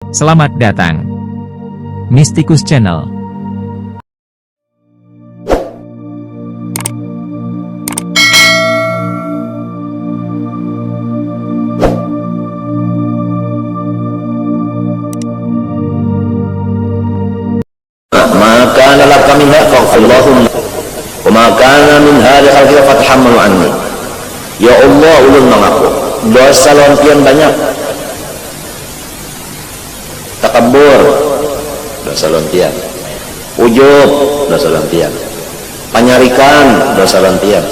Selamat datang Mystikus Channel. Maka adalah kami Allahumma wa maka min hari khalqika fathamul anni. Ya Allah, ulun mengaku dosa lampian banyak, takabur dosa lampian, ujub dosa lampian, panyarikan dosa lampian,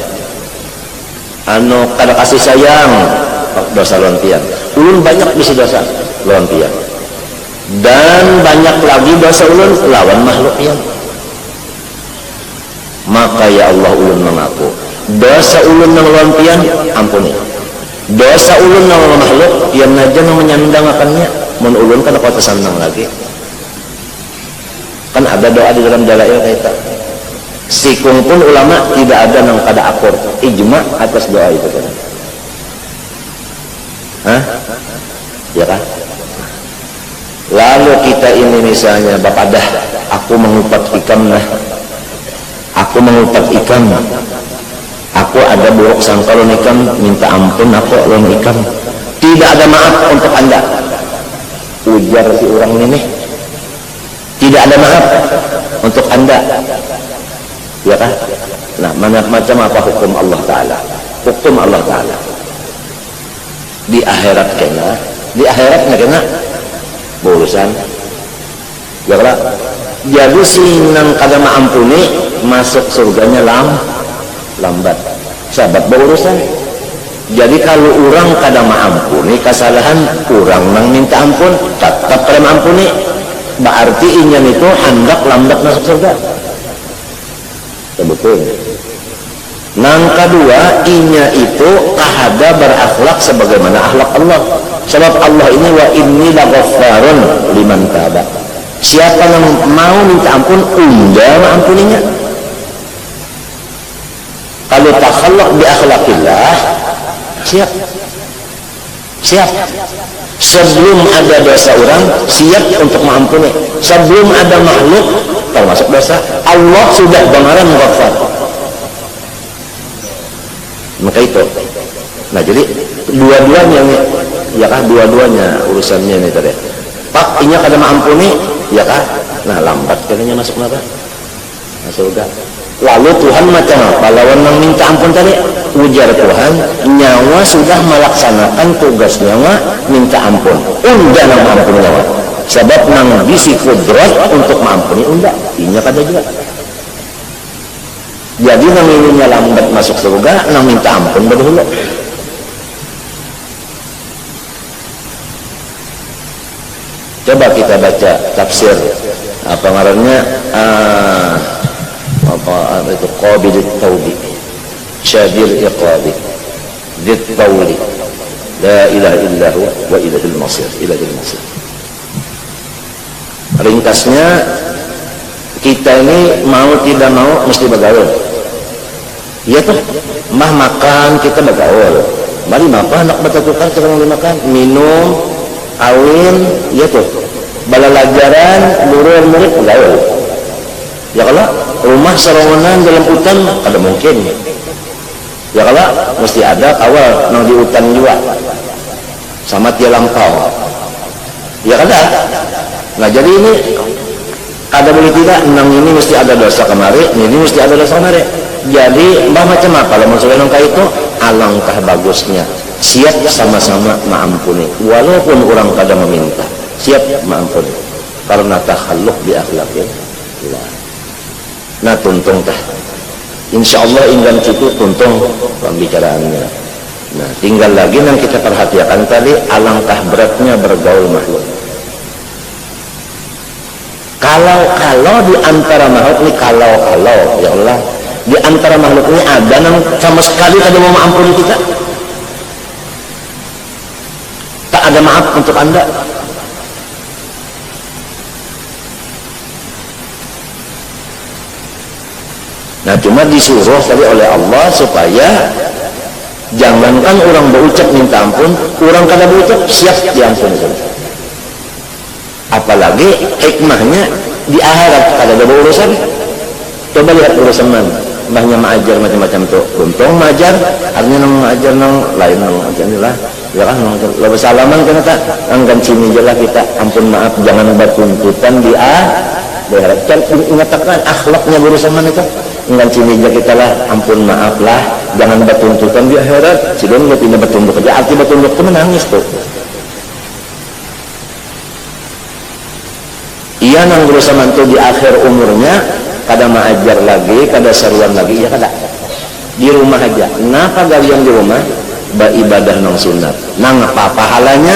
kada kasih sayang dosa lampian. Ulun banyak bisi dosa lampian, dan banyak lagi dosa ulun lawan makhluk yang. Maka ya Allah, ulun mengaku dosa ulun nang lampian ampuni, dosa ulun nang makhluk yang naja nang menyandangakannya mun ulun kan kuat senang lagi. Kan ada doa di dalam dalail kaita sikung pun ulama tidak ada nang kada akur ijma atas doa itu kan. Hah? Ya kan? Lalu kita ini misalnya bapadah aku mengupat ikam nah, aku mengupat ikam, aku ada buruk sangka lawan ikam, minta ampun aku lawan ikam, tidak ada maaf untuk anda, ujar si orang ini, tidak ada maaf untuk anda, ya kan? Nah, macam apa hukum Allah Ta'ala? Hukum Allah Ta'ala di akhirat kena, di akhirat kena urusan ya kan? Jadi si nang kada maampuni masuk surganya lambat, sahabat berurusan. Jadi kalau orang kada maampuni kesalahan orang nang minta ampun tetap kada maampuni, berarti inyan itu hendak lambat masuk surga. Betul. Nang kedua, inya itu kahada berakhlak sebagaimana akhlak Allah. Sebab Allah ini wa inni laghaffarun liman taba. Siapa yang mau minta ampun, unda mengampuninya. Kalau takhallaq bi akhlaqillah, siap. Sebelum ada dosa orang, siap untuk mengampuni. Sebelum ada makhluk termasuk dosa, Allah sudah benaran ghaffar. Maka itu. Nah, jadi dua-duanya ya kan, dua-duanya urusannya ini tadi. Pak, inya kada mengampuni, ya kan? Nah, lambat katanya masuk neraka. Masuk surga. Lalu Tuhan macam apa? Lawan nang minta ampun tadi, ujar Tuhan, nyawa sudah melaksanakan tugas nyawa minta ampun. Unda nang mengampuni nyawa. Sebab nang bisi kudrat untuk mengampuni unda, inya kada juga. Jadi nang ininya lambat masuk surga, nang minta ampun berdahulu. Coba kita baca tafsir apa ngarannya apa itu qabilut taubi syadir iqabi dit tauli la ilaha illa huwa wa ilahil masir, ilahil masir. Ringkasnya, kita ini mau tidak mau mesti bergaul. Iya tuh, mah makan kita bergaul. Mari makan anak bertukar kita mau makan, minum, awin, iya tuh. Balalajaran, murid bergaul. Ya kalau rumah serongonan dalam hutan ada mungkin. Ya kalau mesti ada awal nang di hutan juga. Sama dia lampau. Ya kada. Nah, jadi ini ada boleh tidak, nang ini mesti ada dosa kemari, ini mesti ada dosa kemari. Jadi macam apa kalau maksudnya nangka itu, alangkah bagusnya siap sama-sama mengampuni walaupun orang kada meminta, siap mengampuni karena takhalluk bi akhlaqillah. Nah, tuntung tah insyaallah inggan situ tuntung pembicaraannya. Nah, tinggal lagi yang kita perhatikan tadi, alangkah beratnya bergaul makhluk. Kalau di antara makhluk ini, kalau ya Allah, di antara makhluk ini ada yang sama sekali tidak mau mengampuni kita, tak ada maaf untuk anda. Nah, cuma disuruh tadi oleh Allah supaya jangankan orang berucap minta ampun, orang kada berucap siap diampuni. apalagi hikmahnya di akhirat kada ada urusan. Coba lihat urusan mbahnya mengajar macam-macam tuh, untung mengajar artinya nang mengajar nang lain nang ajar lah ya kan, lo bersalaman kena tak anggan sini jelah kita, ampun maaf jangan buat tuntutan di akhirat. Kan ingatkan akhlaknya guru sama itu, anggan sini aja kita lah, ampun maaf lah jangan buat tuntutan di akhirat. Sidon lo tidak bertunduk aja, arti bertunduk itu menangis tuh. Iya nang guru sama itu di akhir umurnya kada mengajar lagi, kada seruan lagi, ya kada di rumah aja. Kenapa kalian di rumah beribadah nang sunat? Nang apa pahalanya?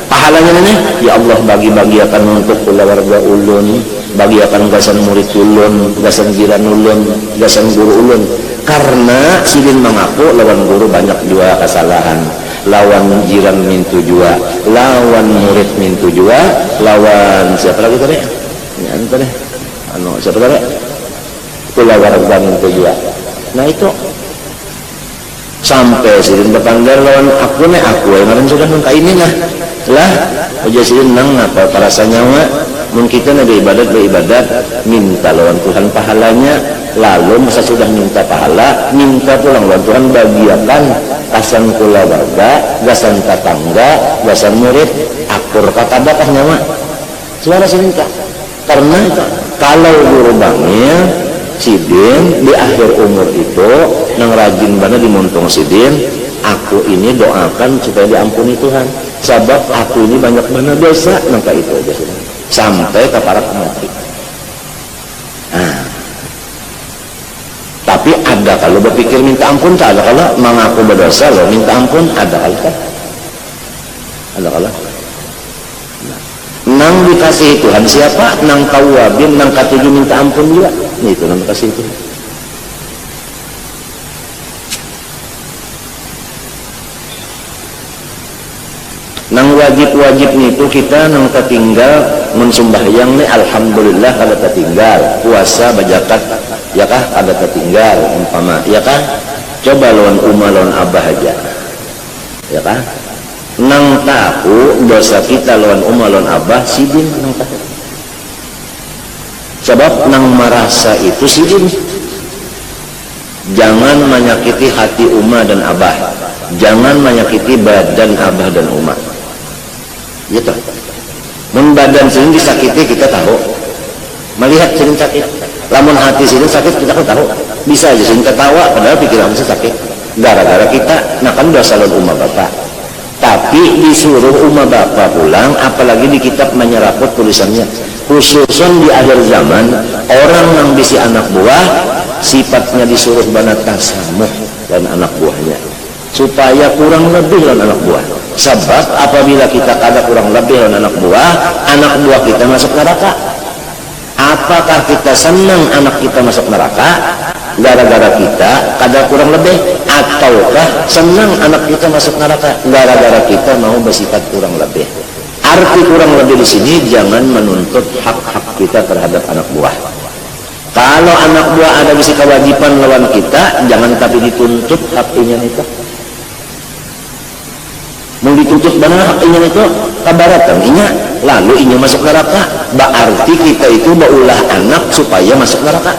Pahalanya ini ya Allah bagi-bagi akan untuk keluarga ulun, bagi akan gasan murid ulun, gasan jiran ulun, gasan guru ulun. Karena silin mengaku lawan guru banyak jua kesalahan, lawan jiran mintu jua, lawan murid mintu jua, lawan siapa lagi tadi? Ya anu tadi. Siapa tadi? Keluarga mintu jua. Nah itu sampai silin bertanggar lawan aku nih, aku yang sudah nangka ini lah aja silin nang apa perasa nyawa mun kita nabi beribadat minta lawan Tuhan pahalanya, lalu masa sudah minta pahala minta pulang lawan Tuhan bagiakan kasan keluarga, gasan tetangga, gasan murid akur kata bakah nyawa suara silin kak. Karena kalau guru bangil sidin di akhir umur itu nang rajin bana dimuntung sidin, aku ini doakan supaya diampuni Tuhan sebab aku ini banyak bana dosa nangka itu aja sidin. Sampai ke para mati. Nah, tapi ada kalau berpikir minta ampun tak ada, kalau mengaku berdosa loh minta ampun ada kalau kan ada kalau nang dikasih Tuhan siapa? Nang tawabin, nang katuju minta ampun juga. Ini itu nang dikasih Tuhan. Nang wajib-wajib itu kita nang tertinggal mensumbahyang nih alhamdulillah kada tertinggal, puasa bajakat ya kah kada tertinggal umpama ya kah, coba lawan umah lawan abah aja ya kah, nang tahu dosa kita lawan umah lawan abah sidin nang tahu sebab nang merasa itu sidin. Jangan menyakiti hati umah dan abah, jangan menyakiti badan abah dan umah gitu. Mun badan sini disakiti kita tahu, melihat sini sakit, lamun hati sini sakit kita tahu, bisa aja sini ketawa padahal pikiran kita sakit gara-gara kita nakan dosa lawan umah bapak. Tapi disuruh umah bapak pulang, apalagi di kitab menyeraput tulisannya khususon di akhir zaman orang yang bisi anak buah sifatnya disuruh bana tasamuh dan anak buahnya supaya kurang lebih dan anak buah. Sebab apabila kita ada kurang lebih dan anak buah kita masuk neraka. Apakah kita senang anak kita masuk neraka gara-gara kita ada kurang lebih, ataukah senang anak kita masuk neraka gara-gara kita mau bersifat kurang lebih? Arti kurang lebih di sini jangan menuntut hak-hak kita terhadap anak buah. Kalau anak buah ada bisi kewajiban lawan kita, jangan tapi dituntut haknya itu. Mau dituntut benar haknya itu kabaratan inya, lalu inya masuk neraka. Berarti kita itu baulah anak supaya masuk neraka.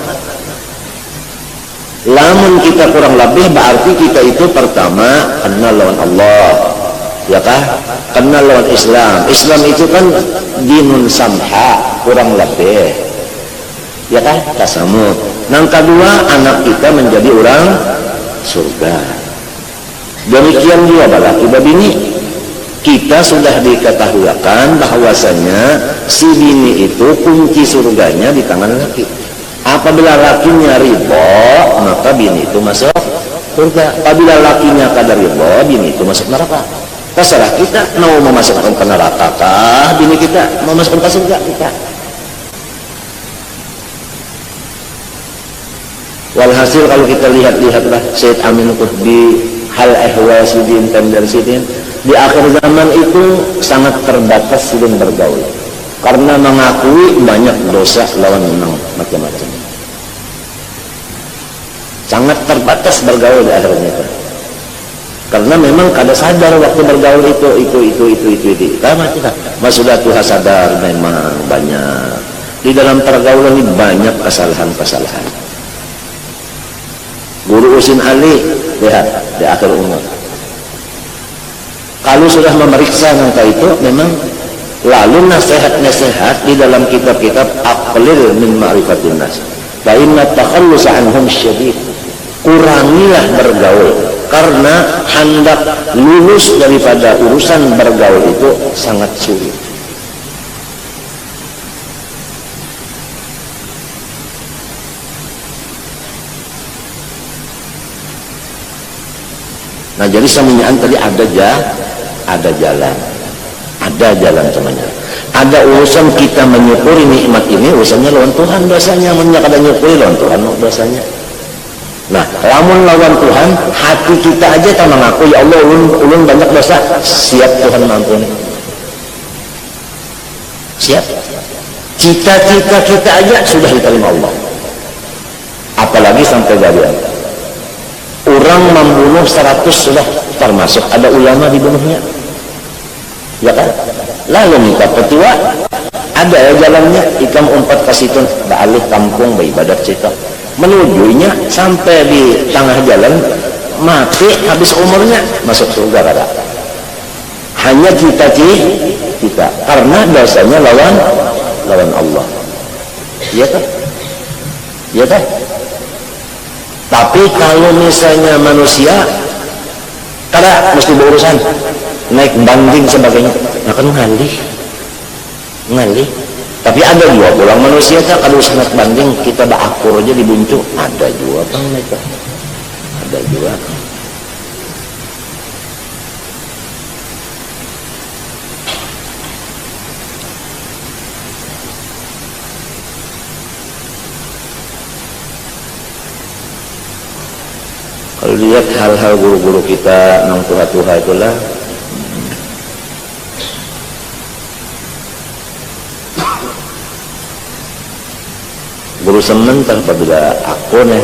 Lamun kita kurang lebih berarti kita itu pertama kenal lawan Allah, ya kah? Kenal lawan Islam. Islam itu kan dinun samha, kurang lebih, ya kah? Tasamud. Yang kedua anak kita menjadi orang surga. Demikian juga balaki babini, kita sudah diketahuikan bahwasanya si bini itu kunci surganya di tangan laki. Apabila lakinya ridho, maka bini itu masuk surga. Apabila lakinya kada ridho, bini itu masuk neraka. Terserah kita mau memasukkan ke neraka kah bini kita, mau masukkan ke surga kita. Walhasil kalau kita lihatlah Syed Amin Qutbi hal ehwal sidin tender sidin di akhir zaman itu sangat terbatas sidin bergaul karena mengakui banyak dosa lawan menang macam-macam, sangat terbatas bergaul di akhirnya itu. karena memang kada sadar waktu bergaul itu sama kita mas sudah Tuhan sadar memang banyak di dalam pergaulan ini banyak kesalahan-kesalahan. Guru Usin Ali lihat di akhir umur kalau sudah memeriksa angka itu memang lalu nasihat-nasihat di dalam kitab-kitab aqlil min ma'rifatin nas fa inna takhallus anhum syadid, kurangilah bergaul karena hendak lulus daripada urusan bergaul itu sangat sulit. Nah jadi saminyaan tadi ada jalan semuanya. Ada urusan kita menyukuri nikmat ini, urusannya lawan Tuhan dosanya, menyak ada nyukuri lawan Tuhan dosanya. Nah, lamun lawan Tuhan, hati kita aja tak mengaku ya Allah ulun banyak dosa, siap Tuhan mampuni. Siap. Cita-cita kita aja sudah diterima Allah. Apalagi sampai galian. Orang membunuh 100 sudah termasuk ada ulama dibunuhnya. Ya kan? Lalu minta petua ada ya jalannya ikam umpat ke situ balik kampung beribadat situ menujunya sampai di tengah jalan mati habis umurnya masuk surga kada. Hanya kita karena dosanya lawan Allah. Iya kan? Iya kan? Tapi kalau misalnya manusia kada mesti berurusan naik banding sebagainya akan ngalih. Tapi ada juga pulang manusia tak kalau naik banding kita berakur aja dibuncu ada juga kan mereka ada juga. Kalau lihat hal-hal guru-guru kita nang tuha-tuha itulah guru semen tanpa bila aku nih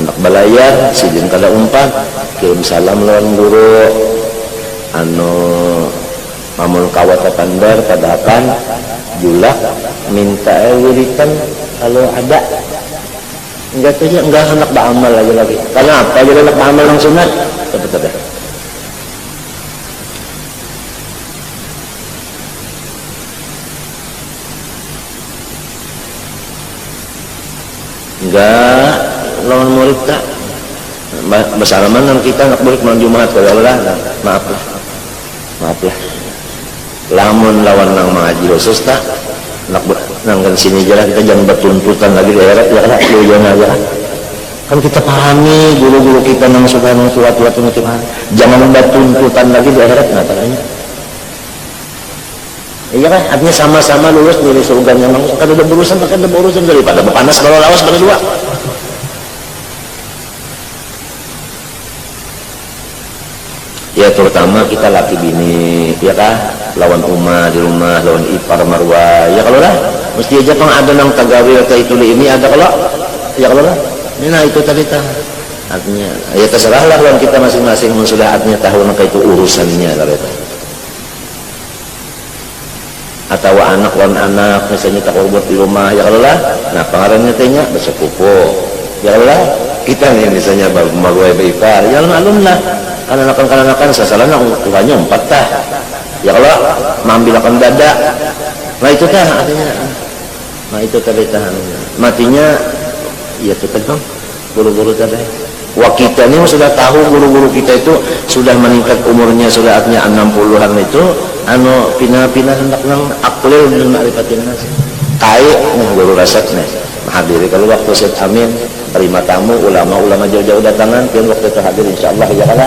anak belayar sidin kada umpat kirim salam lawan guru mamun kawat pandar padapan julak minta wiritan kalau ada enggak saja enggak hendak beramal lagi karena apa jadi hendak beramal yang sunat betul. Enggak lawan murid tak bersalaman dengan kita nak murid malam Jumat kalau lah maaf lah lamun lawan nang mengaji khusus tak nak nangkan sini jalan kita jangan bertuntutan lagi di akhirat ya kan lu jangan aja kan kita pahami guru-guru kita nang suka nang tua-tua itu jangan bertuntutan lagi di akhirat nah caranya iya kan artinya sama-sama lulus dari surga yang kan ada berurusan daripada panas kalau lawas pada dua. Ya terutama kita laki bini ya kan lawan umah di rumah lawan ipar marwah ya kalau lah mesti aja pang ada nang tagawil atau itu ini ada kalau ya kalau lah nah itu tadi artinya ya terserahlah lawan kita masing-masing sudah artinya tahu nang itu urusannya kalau itu atau anak lawan anak misalnya tak buat di rumah ya kalau lah nah pengarannya tanya bersepupu ya kalau lah kita nih misalnya marwah ipar ya alun lah kan sasaran tuhannya 4 tah ya kalau mambil akan dada nah itu tah artinya nah itu tadi tahan matinya ya itu tadi guru-guru tadi wah kita ini sudah tahu guru-guru kita itu sudah meningkat umurnya sudah artinya 60-an itu pina-pina hendak nang aklil dan ma'rifatin nas kai guru rasat nih menghadiri kalau waktu Syed Amin terima tamu ulama-ulama jauh-jauh datangan kan waktu itu hadir insyaallah ya kala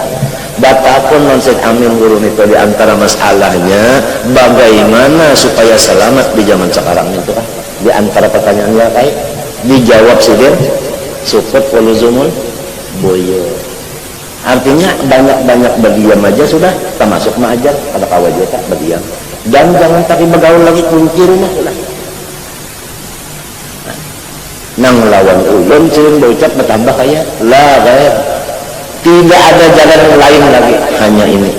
batapun non Syed Amin guru itu di antara masalahnya bagaimana supaya selamat di zaman sekarang itu kan di antara pertanyaannya kai dijawab sidir sukut waluzumul boyo artinya banyak-banyak berdiam aja sudah termasuk mengajar ada kawaja tak berdiam dan jangan tapi bergaul lagi kunci rumah sudah nang lawan ulun sering berucap bertambah kaya lah kaya Tidak ada jalan lain lagi, hanya ini.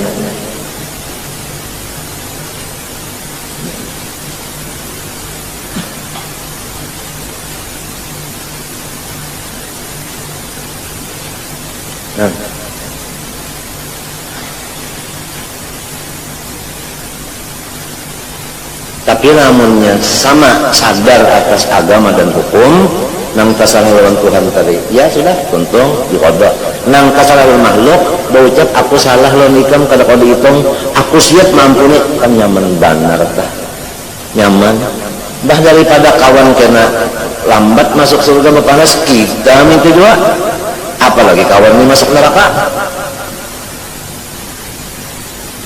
Nah. Tapi namunnya sama sadar atas agama dan hukum, nang tasawuf lawan Tuhan tadi, ya sudah, untung dikodok. Nang tasawuf makhluk, berucap aku salah lo nikam kada kau dihitung, aku siap mampu nih, kan nyaman benar tah, nyaman. Bah daripada kawan kena lambat masuk surga berpanas, kita minta juga, apalagi kawan ini masuk neraka.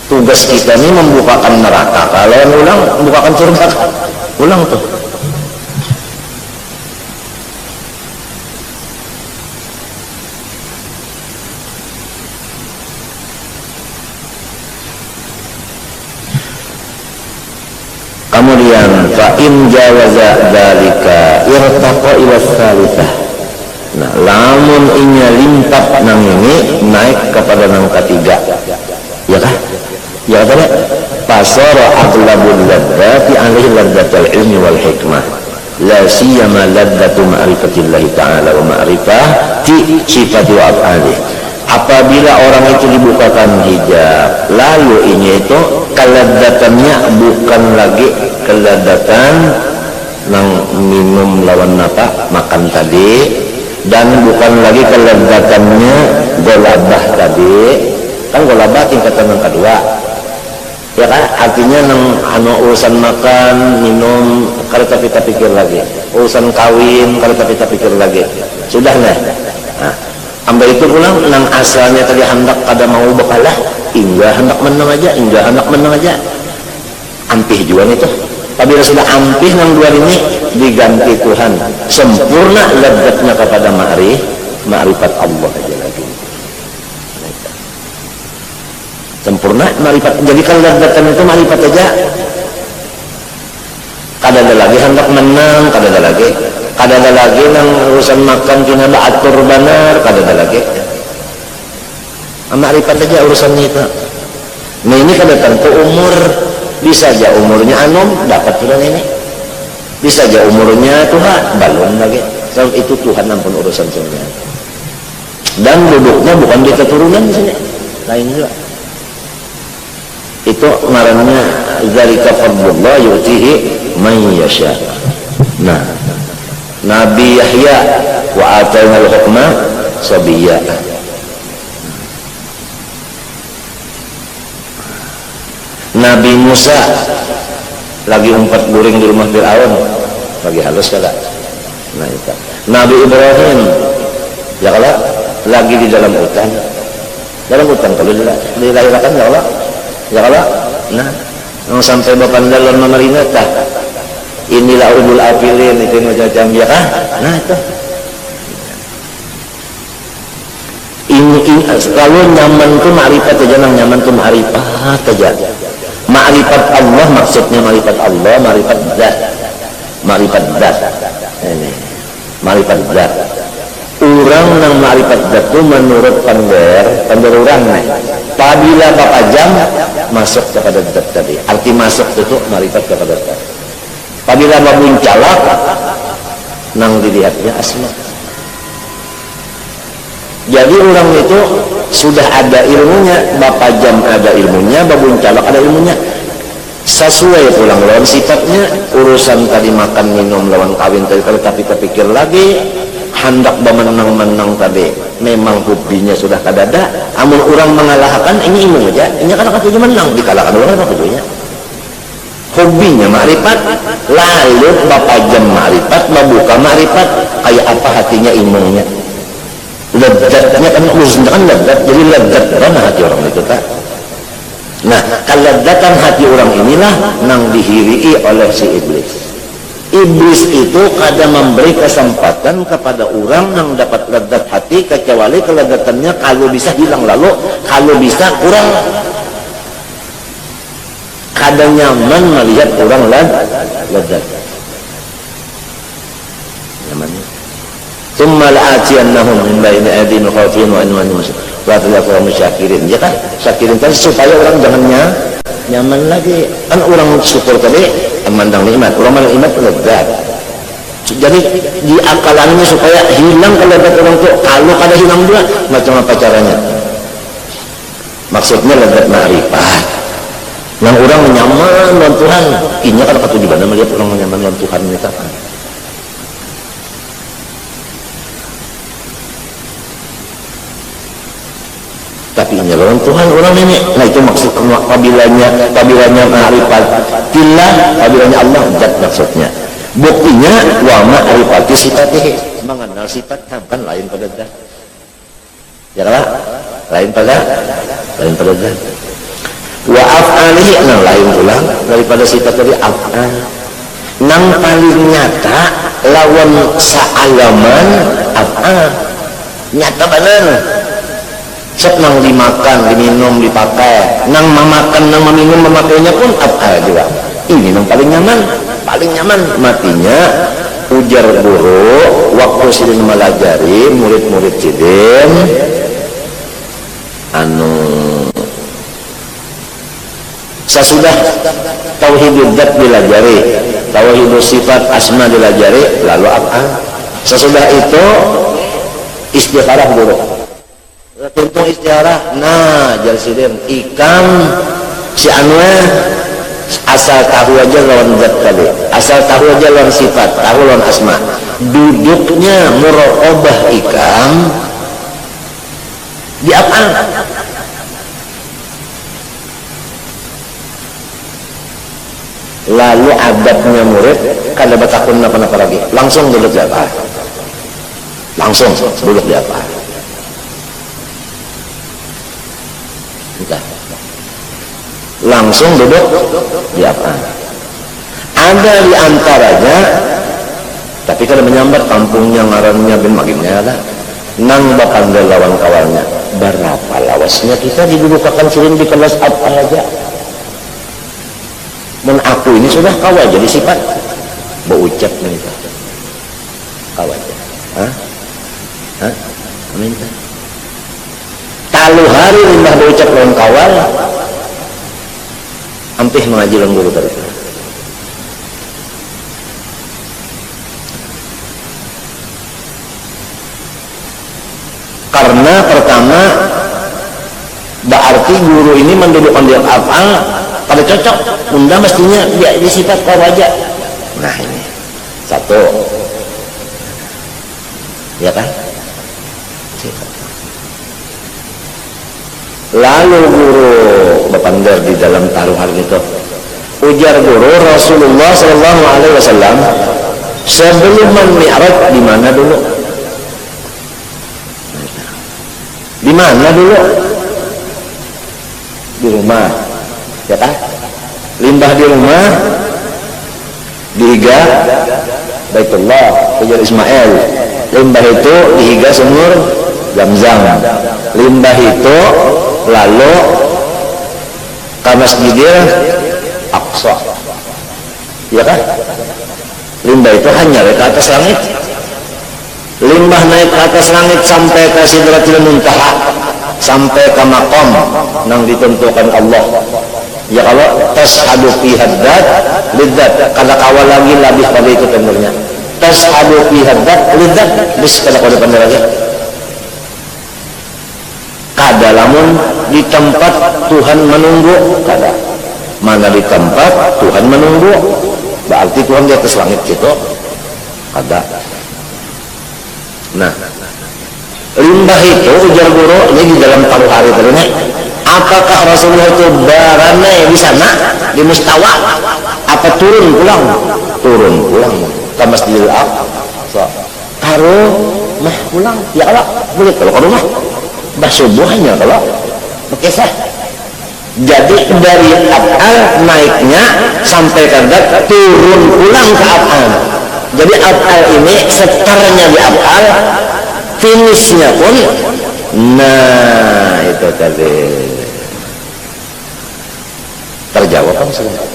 Tugas kita ini membukakan neraka, kalau yang ulang membukakan surga, ulang tuh. Kemudian fa in jawaza dzalika irtaqa ila tsalitsah. Nah, lamun inya limpah nang ini naik kepada nang ketiga. Ya kah? Ya kah? Fasara aghlabul ladzati alaihi ladzatul ilmi wal hikmah. La siyama ladzatu ma'rifatillah ta'ala wa ma'rifati sifati wa af'alih. Apabila orang itu dibukakan hijab, lalu ini itu keladatannya bukan lagi keladatan nang minum lawan apa makan tadi, dan bukan lagi keladatannya golabah tadi. Kan golabah tingkatan yang kedua, ya kan? Artinya nang urusan makan minum kalau tapi pikir lagi, urusan kawin kalau tapi pikir lagi, sudah lah. Nah, ambil itu pulang nang asalnya tadi hendak pada mau bekalah, hingga hendak menang aja, hingga hendak menang aja, ampih juga itu. Apabila sudah ampih nang dua ini diganti Tuhan, sempurna lezatnya kepada ma'rifat Allah aja lagi. Sempurna ma'rifat. Jadi kalau lezatan itu ma'rifat aja. Kada ada lagi hendak menang, kada ada lagi nang urusan makan kena atur benar, kada ada lagi. Ma'rifat aja urusannya itu. Nah ini kada tentu umur, bisa aja umurnya anom dapat Tuhan ini, bisa aja umurnya Tuhan balon lagi. So, itu Tuhan ampun urusan semuanya. Dan duduknya bukan di keturunan misalnya, lain juga. Itu ngarannya zalika fadlullah yu'tihi man yasha. Nah, Nabi Yahya wa atainal hukma sabiyya. Nabi Musa lagi umpat guring di rumah Fir'aun, lagi halus kada. Nah, itu. Nabi Ibrahim ya kalau lagi di dalam hutan kalau dilahirkan ya Allah. Ya kalau, nah, sampai bapandalon memerintah, inilah ulul afilin itu macam ya kah? Nah itu. Ini kalau nyaman tuh ma'rifat aja, nyaman tuh ma'rifat aja. Ma'rifat Allah maksudnya ma'rifat Allah, ma'rifat zat. Ini ma'rifat zat. Orang nang ma'rifat zat itu menurut pandir orang nih. Apabila bapak jam masuk kepada zat tadi, arti masuk itu ma'rifat kepada zat. Apabila babuncalak nang dilihatnya asma. Jadi orang itu sudah ada ilmunya, bapak jam ada ilmunya, babuncalak ada ilmunya. Sesuai pulang lawan sifatnya, urusan tadi makan minum lawan kawin tadi, kalau tapi terpikir lagi hendak menang tadi, memang hobinya sudah kadada. Amun orang mengalahkan ini ilmu aja, ini kan tujuh menang dikalahkan orang apa tujuhnya? Hobinya ma'rifat, lalu bapak jam ma'rifat, membuka ma'rifat, kayak apa hatinya ilmunya. Lezatnya kan urusan kan lezat, jadi lezat mana hati orang itu tak? Nah, kelezatan hati orang inilah nang dihirii oleh si iblis. Iblis itu kadang memberi kesempatan kepada orang yang dapat lezat hati, kecuali kelezatannya kalau bisa hilang lalu, kalau bisa kurang. Kadang nyaman melihat orang lezat. Nyamannya. Tsumma la'atiyannahum min baini aydihim wa khalfihim wa an yaminin. la tadzakarun syakirin, ya kan? Syakirin tadi supaya orang jangan nyaman lagi. Kan orang syukur tadi memandang nikmat, orang memandang nikmat lezat. Jadi di akalannya supaya hilang kelezat orang itu. Kalau kada hilang juga, macam apa caranya? Maksudnya lezat ma'rifat. Yang orang nyaman dengan Tuhan, ini kan kata di mana melihat orang nyaman dengan Tuhan kita kan? Tapi nyelon Tuhan orang ini. Nah itu maksud kabilanya ma'rifat billah, kabilanya Allah zat maksudnya. Buktinya wa ma'rifati sifatihi, mengenal sifat kan lain pada zat. Ya kan? Lain pada zat. Wa af'alihi, nah lain ulang daripada sifat tadi af'al. Nang paling nyata lawan sa'alaman af'al. Nyata benar. Sep nang dimakan, diminum, dipakai, nang memakan, nang meminum, memakainya pun apa juga. Ini nang paling nyaman matinya. Ujar guru waktu sidin melajari murid-murid sidin sesudah tauhidul dzat dilajari, tauhidul sifat asma dilajari, lalu apa? Sesudah itu istikharah dulu. Tuntung istiarah, nah jalsidin ikam si anwar asal tahu aja lawan zat tadi, asal tahu aja lawan sifat, tahu lawan asma. Duduknya muraqabah ikam di apa? Lalu adabnya murid kada batakun apa lagi, langsung duduk di apa? Langsung duduk di apa? Langsung duduk di apa? Ada di antaranya, tapi kalau menyambar kampungnya ngarannya bin maginnya ada nang bapandai lawan kawannya. Berapa lawasnya kita didudukakan sering di kelas apa aja. Men aku ini sudah kau aja di sifat berucap minta kau aja. Minta talu hari limbah berucap lawan kawal ampih mengaji lawan guru tadi. Karena pertama berarti guru ini mendudukkan dia afal pada cocok, undang mestinya dia disifat kau aja. Nah ini satu, ya kan? Sifat. Lalu guru berpandar di dalam taruhan itu, ujar guru Rasulullah Sallallahu Alaihi Wasallam sebelum mi'raj di mana dulu? Di mana dulu? Di rumah, ya kan? Limbah di rumah, dihiga Baitullah, ujar Ismail. Limbah itu dihiga sumur Zamzam. Limbah itu lalu ke Masjidil Aqsa, ya kan? Limbah itu hanya naik ke atas langit. Limbah naik ke atas langit sampai ke Sidratil Muntaha, sampai ke maqam yang ditentukan Allah. Ya kalau tashhadu fi haddad lidzat, kada kawal lagi lebih pada itu tentunya. Tashhadu fi haddad lidzat, bis kada kau depan lagi. Kada lamun di tempat Tuhan menunggu, kada. Mana di tempat Tuhan menunggu, berarti Tuhan di atas langit gitu. Kada. Nah, limbah itu ujar guru ini di dalam paruh hari tadi. Apakah Rasulullah itu barane di sana di mustawa? Apa turun pulang? Turun pulang ke Masjidil Aqsa. Taruh mah pulang. Ya Allah, boleh kalau ke rumah. Bah subuhnya kalau bekesah. Jadi dari af'al naiknya sampai ke zat, turun pulang ke af'al. Jadi af'al ini setarnya di af'al, finishnya pun, nah itu tadi terjawab kan sudah.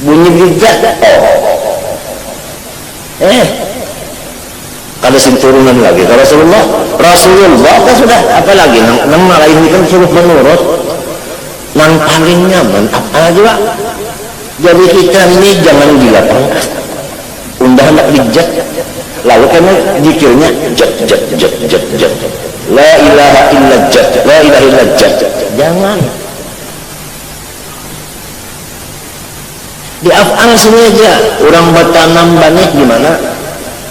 Bunyi bijak, kada turunan lagi ke Rasulullah kan sudah apalagi nang lain kan suruh menurut nang paling nyaman apa juga. Jadi kita ini jangan dilapang undah hendak dijat lalu karena zikirnya jat la ilaha illa jat jangan di af'al sini aja orang bertanam banik gimana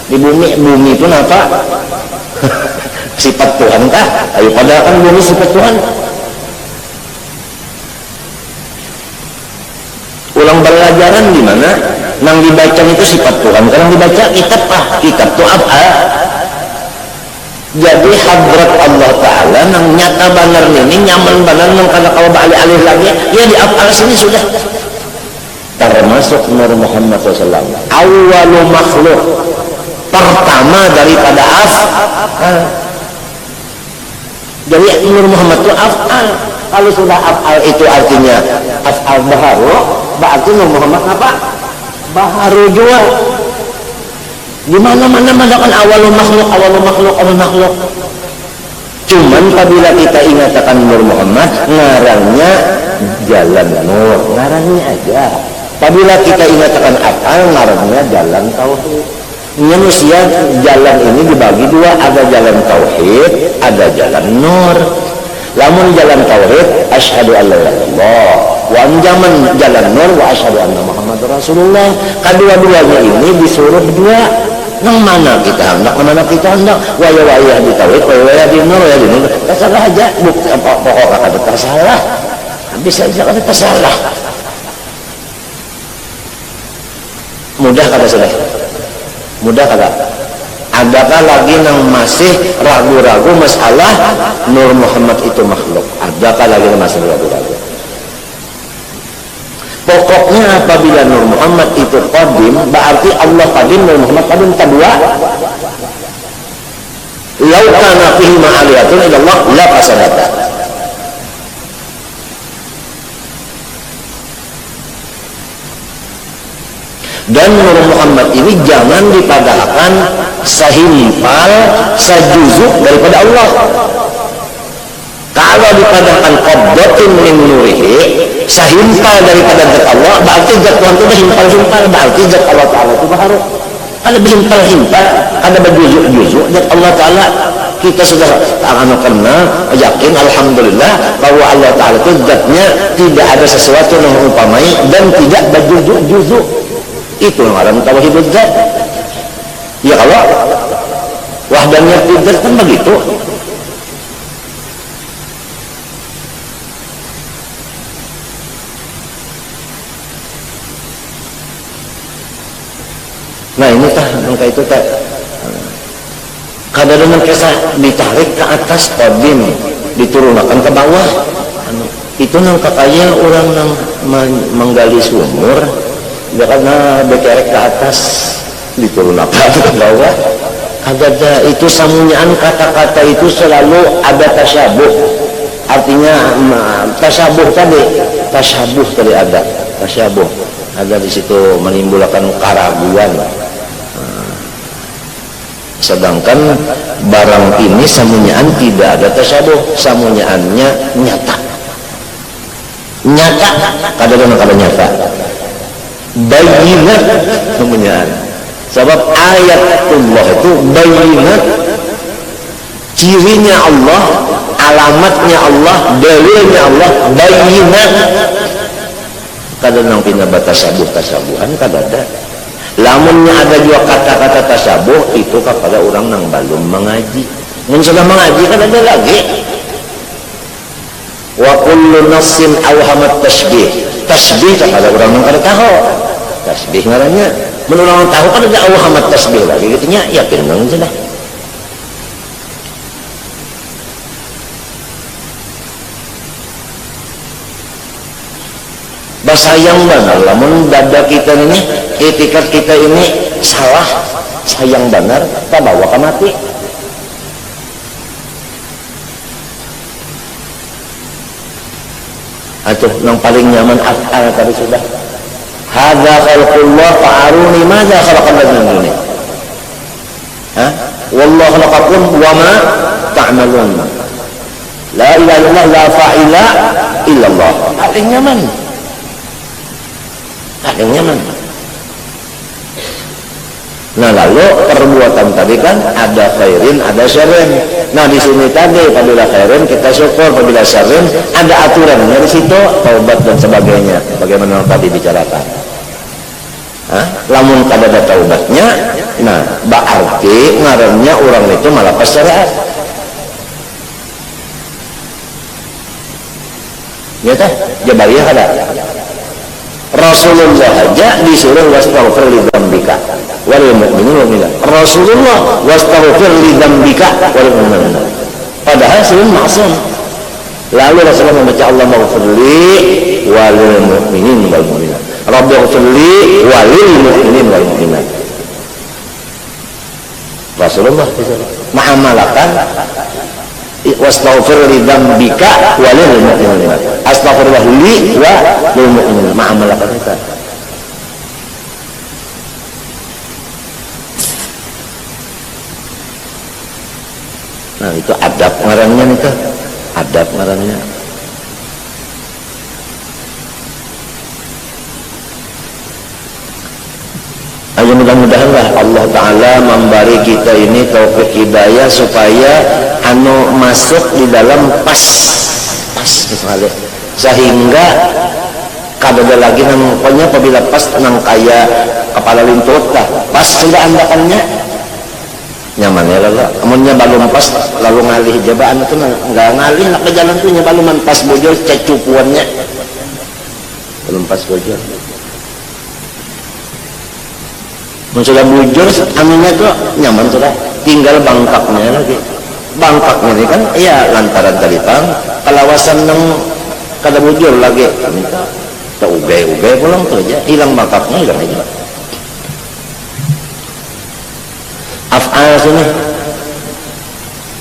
di bumi pun apa sifat Tuhan kah? Ayo padahal kan bumi sifat Tuhan. Ulang pelajaran di mana nang dibaca itu sifat Tuhan, kalau dibaca kitab tuh apa? Jadi hadrat Allah Ta'ala nang nyata benar ini nyaman benar nang kalau alih-alih lagi ya di af'al sini sudah termasuk Nur Muhammad SAW awalu makhluk pertama daripada jadi Nur Muhammad itu af'al. Kalau sudah af'al itu artinya af'al baharu, berarti Nur Muhammad apa? Baharu juga. Di mana-mana madakan awal makhluk. Cuman apabila kita ingatkan Nur Muhammad, ngarangnya jalan nur, ngarangnya aja. Apabila kita ingatkan af'al, ngarangnya jalan tauhid. Manusia jalan ini dibagi dua, ada jalan tauhid, ada jalan nur. Lamun jalan tauhid asyhadu an la ilaha illallah wa anjaman jalan nur wa asyhadu anna muhammadar rasulullah. Kedua-duanya ini disuruh dua. Nang mana kita hendak waya di tauhid waya di nur waya di nur tersalah aja bukti pokok kata tersalah bisa aja kata tersalah mudah kata sudah mudah kata. Adakah lagi yang masih ragu-ragu masalah Nur Muhammad itu makhluk? Adakah lagi yang masih ragu-ragu? Pokoknya apabila Nur Muhammad itu qadim, berarti Allah qadim, Nur Muhammad qadim kedua. Lau kana fihi ma'aliyatun ilallah la fasadata. Dan Nur Muhammad ini jangan dipadahkan sehimpal, sejuzuk daripada Allah. Kalau dipadahkan qabdatun min nurihi, sehimpal daripada zat Allah, berarti zat Tuhan itu himpal-himpal, berarti zat Allah Ta'ala itu baru. Kalau berhimpal-himpal, ada berjuzuk-juzuk, zat Allah Ta'ala kita sudah kenal, yakin alhamdulillah bahwa Allah Ta'ala itu zatnya tidak ada sesuatu yang mengumpamai dan tidak berjuzuk-juzuk. Itu yang tauhidul zat. Ya Allah, wahdaniyat zat kan begitu. Nah ini tah angka itu tah kadang-kadang kisah ditarik ke atas qadim diturunkan ke bawah. Itu nang kakaya orang nang menggali sumur ya karena bekerek ke atas diturunkan ke bawah. Ada itu samunyaan kata-kata itu selalu ada tasyabuh. Artinya tasyabuh tadi ada tasyabuh. Ada di situ menimbulkan keraguan. Sedangkan barang ini samunyaan tidak ada tasyabuh, samunyaannya nyata. Kadang-kadang nyata. Bayinat samunyaan. Sebab ayatullah itu bayinat, cirinya Allah, alamatnya Allah, dalilnya Allah, bayinat. Kadang pindah tasabuhan kadada. Lamunnya ada juga kata-kata tasabuh itu kepada orang yang belum mengaji. Yang sudah mengaji kan ada lagi. Wa kullu nassin awhamat tasbih. Tasbih kepada orang yang kada tahu. Tasbih ngarannya. Menurut orang tahu kan ada awhamat tasbih lagi. Gitunya yakin nang sudah. Sayang benar lamun dada kita ini etikat kita ini salah sayang benar tak bawa ke mati. Atuh yang paling nyaman af'al tadi sudah hadza khalqullah fa'aruni madza khalaqal ladzina min duni. wallahu khalaqakum wa ma ta'malun. La ilaha illallah la fa'ila illallah. Paling nyaman. Paling nyaman. Nah, lalu perbuatan tadi kan ada khairin, ada syarrin. Nah, di sini tadi apabila khairin kita syukur, apabila syarrin ada aturannya di situ, taubat dan sebagainya. Bagaimana tadi bicarakan. Lamun kada ada taubatnya, nah berarti ngarannya orang itu malah pas syariat. Ya teh, jabariyah ada. Rasulullah aja disuruh wastaghfir li dzambika wal mu'minin wal mu'minat. Rasulullah wastaghfir li dzambika wal mu'minin. Padahal sebelum maksum. Lalu Rasulullah membaca Allah maghfirli wal mu'minin wal mu'minat. Rabbighfirli wal mu'minin wal mu'minat. Rasulullah mengamalkan wastaghfir li dzambika wa lil mu'minin. Astaghfirullah li wa lil mu'minin. Ma'amalakan kita. Nah, itu adab ngarannya itu. Adab ngarannya. Ayo mudah-mudahanlah Allah Ta'ala memberi kita ini taufik hidayah supaya masuk di dalam pas misalnya, sehingga kada ada lagi pokoknya apabila pas nang kaya kepala lintut pas sudah andakannya nyaman ya lalu amunnya balum pas lalu ngalih jabaan itu nggak ngalih nak ke jalan tuh baluman pas bojol cecupuannya belum pas bojol. Sudah bujur aminnya tuh nyaman sudah, tinggal bangkaknya lagi. Bangkaknya ini kan ya lantaran tadi kalawasan nang kada bujur lagi kami tak ugai pulang tuh aja hilang bangkaknya hilang aja. Af'al sini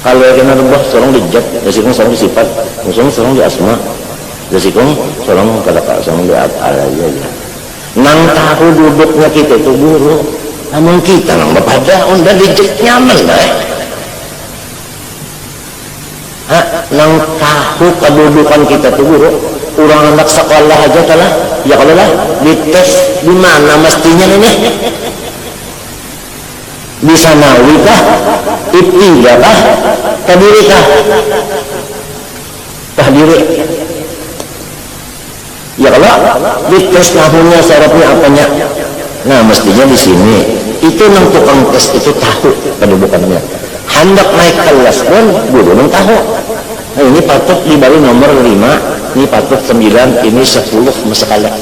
kalau kena rubah sorong dijat jasikung sorong disifat sorong di asma jasikung sorong kada sorong di af'al aja ya. Nang tahu duduknya kita itu guru namun kita nang bepada udah dijat nyaman lah nang tahu kedudukan kita itu guru orang anak sekolah aja kalah ya kalau lah dites di mana mestinya ini di sanawi kah ibtidah kah tadiri kah tahdiri ya kalau dites tahunnya syaratnya apanya. Nah mestinya di sini itu nang tukang tes itu tahu kedudukannya. Hendak naik kelas pun guru nang tahu. Nah, ini patut dibalik nomor 5, ini patut 9, ini 10 masalah.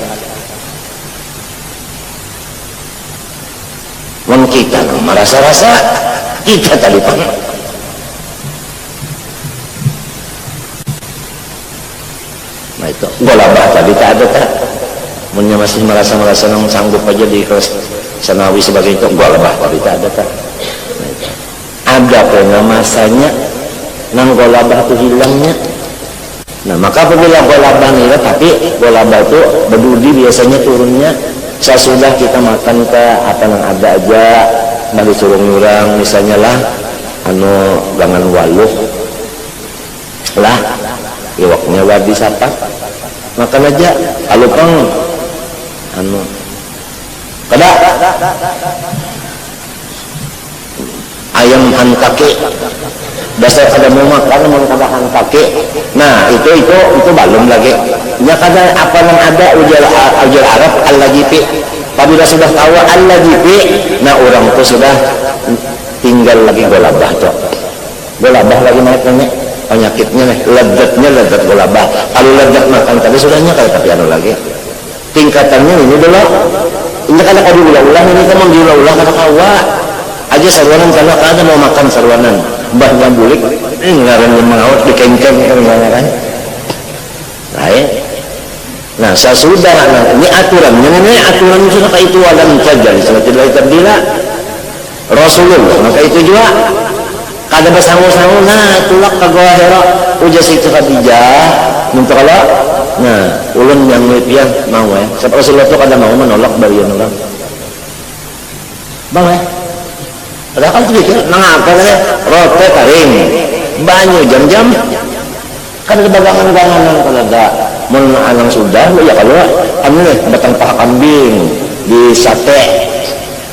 Mun kita nang merasa-rasa kita tadi pak. Nah itu golabah tadi tak ada tak. Munnya masih merasa nang sanggup aja di kelas sanawi sebagai itu golabah tadi tak ada tak. Ada pernah masanya nang golabah itu hilangnya. Nah maka apabila golabah nilai tapi golabah itu berdudi biasanya turunnya sesudah kita makan ke apa nang ada aja bagi suruh ngurang misalnya lah gangan waluh lah iwaknya wadi sapa makan aja kalau pang kada ayam hankake dasar kada mau makan mau kada hankake. Nah itu belum lagi ya kada apa yang ada ujar Arab al-lajipi apabila sudah tahu al-lajipi nah orang itu sudah tinggal lagi golabah tuh golabah lagi naiknya penyakitnya nih lezat golabah kalau lezat makan tadi sudahnya kalau tapi lagi tingkatannya ini dulu ini kada kadu ulah-ulah ini kan mengilah-ulah kada kawa aja sarwanan karena kada mau makan sarwanan mbahnya bulik ngaran yang mengawat dikengkeng kan nah sesudah ini aturannya sudah kayak itu alam saja sudah tidak terdila Rasulullah maka itu juga kada besangu-sangu nah tulak kagawahera ujas itu Khadijah minta kalau nah ulun yang lepian mau sebab Rasulullah itu kada mau menolak barian orang bang Padahal kan pikir nangapa ya rote karing banyu jam-jam kan ada bagangan-bagangan kalau ada mun anang sudah ya kalau anu nih batang paha kambing di sate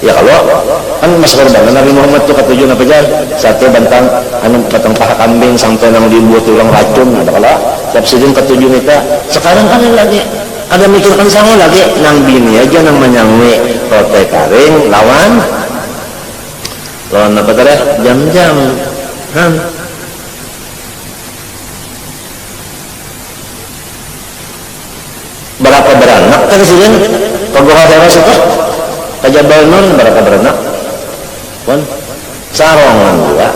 ya kalau kan mas korban Nabi Muhammad tuh ketujuh apa aja sate batang anu batang paha kambing sampai nang dibuat tulang racun ada kalau tiap sidin ketujuh kita sekarang kan lagi ada mikirkan sama lagi nang bini aja nang menyangwe rote karing lawan apa tadi jam-jam kan berapa beranak kan sih Kabupaten Teras itu Kajabal Nur berapa beranak kan sarongan juga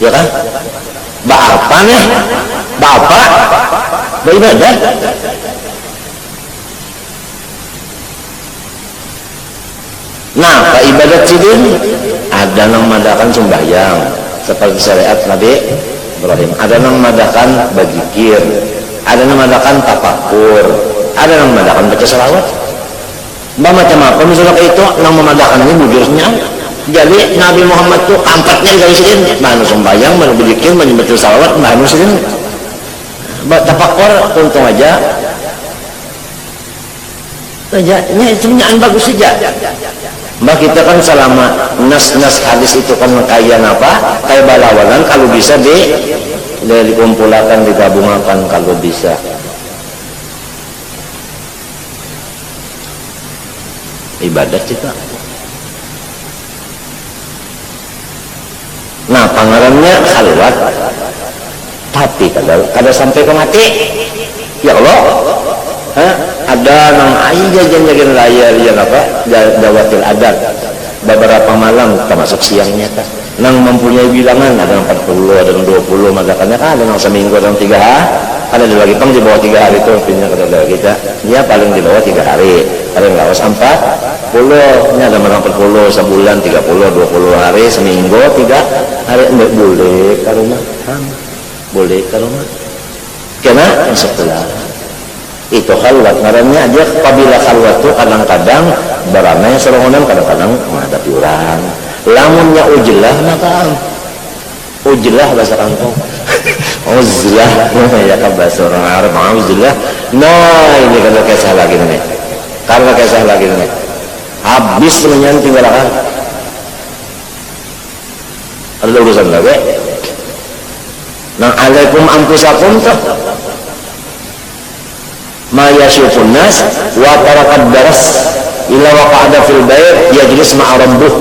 ya kan bapak nih bapak beribadah nah pak ibadat sidin ada yang madakan sembahyang seperti syariat Nabi Ibrahim, ada yang madakan berzikir, ada yang madakan tafakur, ada yang madakan baca selawat. Macam apa misalnya itu yang memadakan ini bujurnya. Jadi Nabi Muhammad tuh kampatnya dari sini, mana sembahyang, mana berzikir, mana baca selawat, mana sini. Tafakur untung aja. Ini sebenarnya bagus saja. Mbak kita kan selama nas-nas hadis itu kan kayak apa? Kayak balawanan kalau bisa dikumpulkan, digabungkan kalau bisa. Ibadat juga. Nah, pangarannya khalwat. Tapi kada sampai ke mati. Ya Allah. Ada nang aja jajan layar yang apa dawatil adat beberapa malam termasuk siangnya kan nang mempunyai bilangan ada 40 ada 20 madakannya kan ada nang seminggu ada 3 hari ada di lagi pang di bawah 3 hari itu punya kedua kita ya paling di bawah 3 hari paling lawas 40 ini ada 40 sebulan 30 20 hari seminggu 3 hari enggak boleh ke rumah boleh ke rumah karena setelah itu khalwat ngarannya aja apabila khalwat itu kadang-kadang beramai serongonan kadang-kadang menghadapi orang lamunnya ujlah maka ujlah bahasa kampung uzlah ya kan bahasa orang Arab uzlah nah ini kalau kisah lagi nih karena kisah lagi nih habis menyan tinggalkan ada urusan lagi nah alaikum ampusakum tuh ma yashufun nas wa tarakat daras illa waqa'ada fil bait yajlis ma'a rabbuh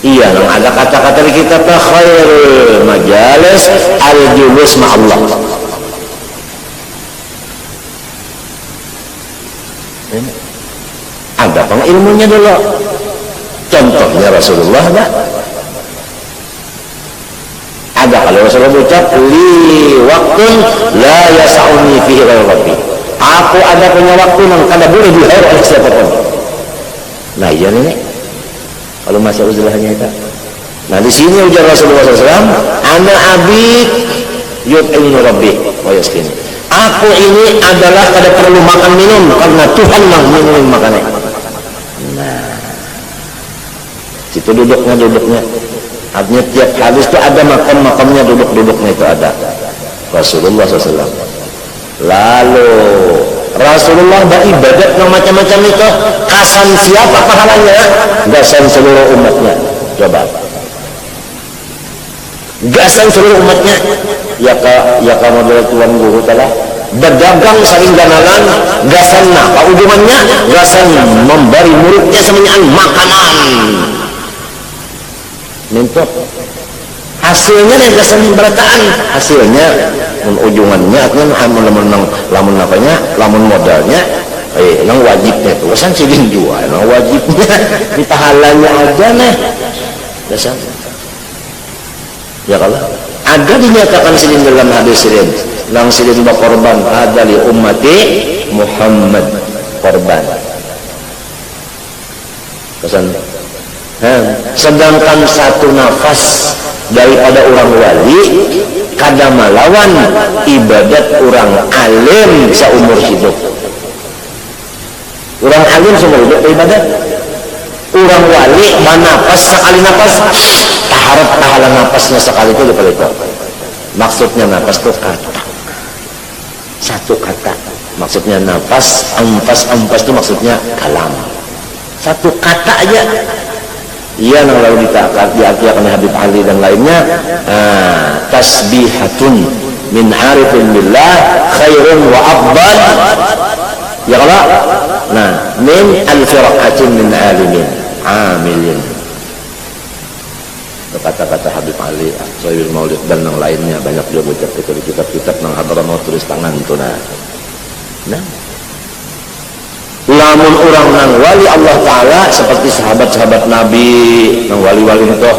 iya nang ada kata-kata di kitab khairul majalis al-julus ma'allah ada pang ilmunya dulu contohnya Rasulullah enggak ada kalau Rasulullah ucap li waktun la yasa'uni fihi rabbi aku ada punya waktu yang kada boleh dihair oleh siapapun nah iya ini kalau masa uzlahnya itu nah di sini ujar Rasulullah SAW ana abid yut'inu rabbi wa yaskini aku ini adalah kada perlu makan minum karena Tuhan yang minum makannya nah situ duduknya artinya tiap hadis itu ada makam-makamnya duduk-duduknya itu ada Rasulullah SAW lalu Rasulullah beribadat macam-macam itu kasan siapa pahalanya gasan seluruh umatnya coba gasan seluruh umatnya ya model tuan guru telah berdagang saling ganalan gasan apa ujungannya gasan memberi muridnya semuanya makanan minta hasilnya nih gasan berataan hasilnya ujungannya artinya lamun apanya lamun modalnya yang wajibnya itu gasan sidin jual yang wajibnya di pahalanya aja nih gasan ya kalau ada dinyatakan sidin dalam hadis sidin lang sidin berkorban ada li ummati Muhammad korban gasan sedangkan satu nafas daripada orang wali kada melawan ibadat orang alim seumur hidup. Orang alim seumur hidup ibadat. Orang wali manapas sekali napas taharap tahala napasnya sekali itu diperlukan. Maksudnya napas itu kata, satu kata. Maksudnya napas, ampas itu maksudnya kalam. Satu kata aja. Iya nang lalu diartikan oleh Habib Ali dan lainnya. Tasbihatun min arifin billah khairun wa afdal. Ya kalau nah min al-firaqatin min alimin amilin. Kata-kata Habib Ali, Sohibul Maulid dan yang lainnya banyak juga ucap itu di kitab-kitab nang Hadramaut tulis tangan itu nah lamun orang nang wali Allah Ta'ala seperti sahabat-sahabat Nabi nang wali-wali itu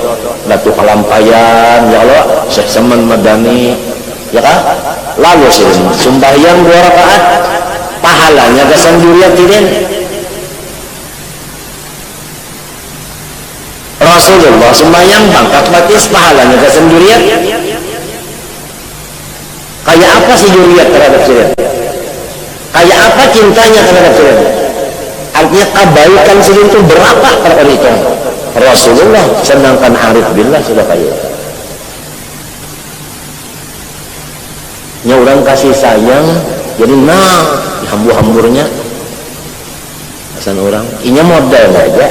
Datuk Kalampayan ya Allah Syekh Saman Madani ya kan lalu sih sembahyang 2 rakaat pahalanya kesan juriat tidin Rasulullah sembahyang bangkat batis pahalanya kesan juriat kayak apa sih juriat terhadap juriat kayak apa cintanya terhadap juriat artinya kebaikan sini itu berapa kalau itu Rasulullah sedangkan arif billah sudah kaya nya orang kasih sayang jadi hambur-hamburnya pesan orang inya modal aja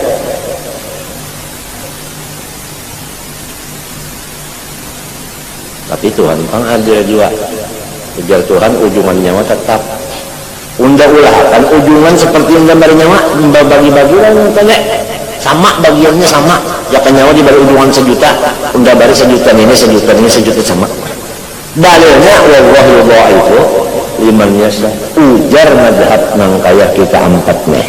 tapi Tuhan pang adil juga ujar Tuhan ujungan nyawa tetap unda ulahkan ujungan seperti yang gambar nyawa bagi-bagi lah sama bagiannya sama ya kan nyawa diberi ujungan 1 juta unda bari 1 juta ini 1 juta ini 1 juta sama dalilnya wallahu dhaifu liman yasha ujar madhab nang kaya kita 4 nih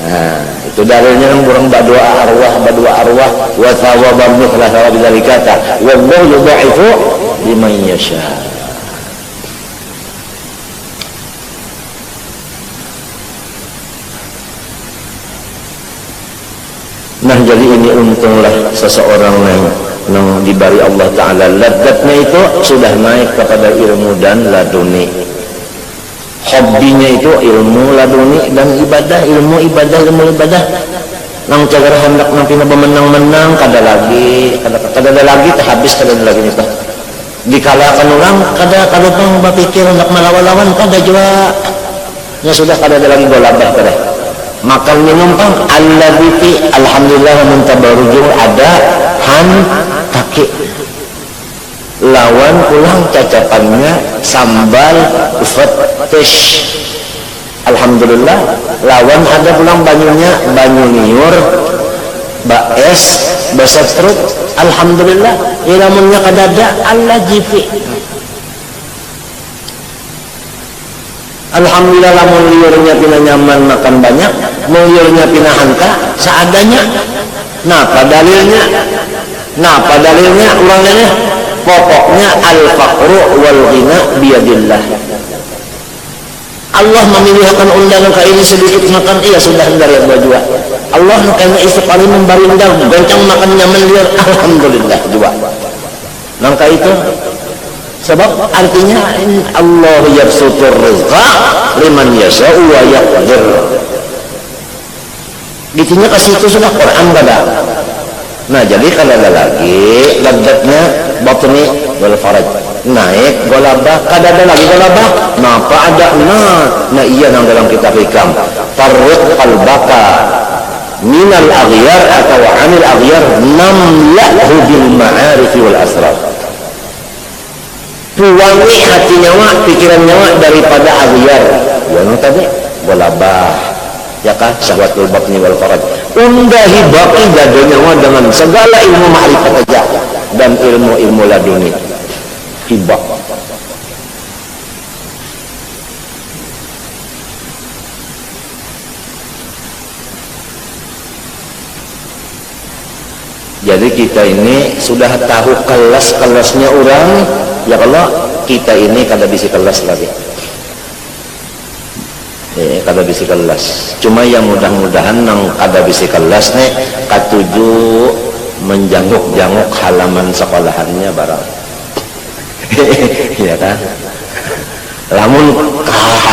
nah itu dalilnya yang kurang berdoa arwah wa thawaban mithla thawabi dzalika wallahu dhaifu liman yasha. Nah jadi ini untunglah seseorang yang diberi Allah Ta'ala ladzatnya itu sudah naik kepada ilmu dan laduni hobinya itu ilmu laduni dan ibadah ilmu ibadah nang cagar hendak nanti menang-menang kada lagi tak habis kada lagi nih dikalahkan orang kada pang berpikir hendak melawan-lawan kada juga ya sudah kada ada lagi golabah kada makan minum pang alladzi alhamdulillah muntabarujul ada kaki lawan pulang cacapannya sambal fetish alhamdulillah lawan ada pulang banyunya banyu liur baes basetruk alhamdulillah ilamunnya kadada Allah jifi alhamdulillah lamun liurnya pina nyaman makan banyak liurnya pina hangka seadanya napa dalilnya ulangnya pokoknya al-faqru wal ghina biyadillah Allah memilihkan undangan ke ini sedikit makan iya sudah dari dua Allah karena istiqali memberi undang goncang makan nyaman liur alhamdulillah juga nangka itu sebab artinya Allah yabsutur rizqa liman yasha'u wa yaqdir ditinya ke situ sudah Quran kada. Nah jadi kalau ada lagi ladzatnya batni wal faraj naik golabah kada ada lagi golabah napa ada nah iya nang dalam kitab hikam farruq qalbaka minal aghyar atau anil aghyar namlahu bil ma'arif wal asrar tuangi hati nyawa pikiran nyawa daripada aghyar yang tadi golabah ya kan syahwatul batni wal faraj undahi baki jadu nyawa dengan segala ilmu ma'rifat aja dan ilmu laduni hibak jadi kita ini sudah tahu kelas-kelasnya orang ya kalau kita ini kada bisi kelas lagi kada bisi kelas cuma yang mudah-mudahan nang kada bisi kelas nih katuju menjanguk-janguk halaman sekolahannya barang. Iya kan? Lamun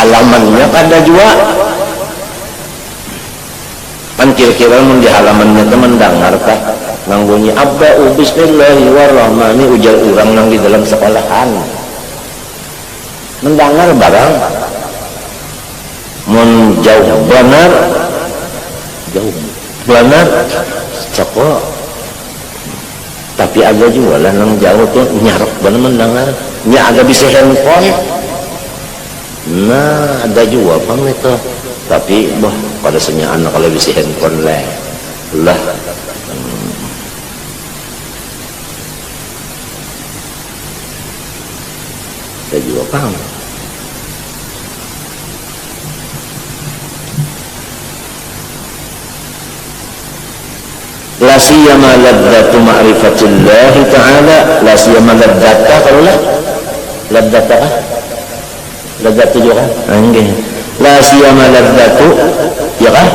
halamannya kada jua kan kira-kira mun di halamannya teman mendengar kah nganggungnya abda bismillahirrahmanirrahim ujar orang nang di dalam sekolahan mendengar barang mun jauh benar cokok tapi agak juga lah nang jauh tuh nyarok benar mendengar nya agak bisa handphone nah ada juga pang itu tapi bah pada senya anak kalau bisa handphone lah ada juga pang la siyama ladzatu ma'rifatillah ta'ala la siyama ladzata kalau lah ladzata kah ladzatu juga anggih la siyama ladzatu ya kah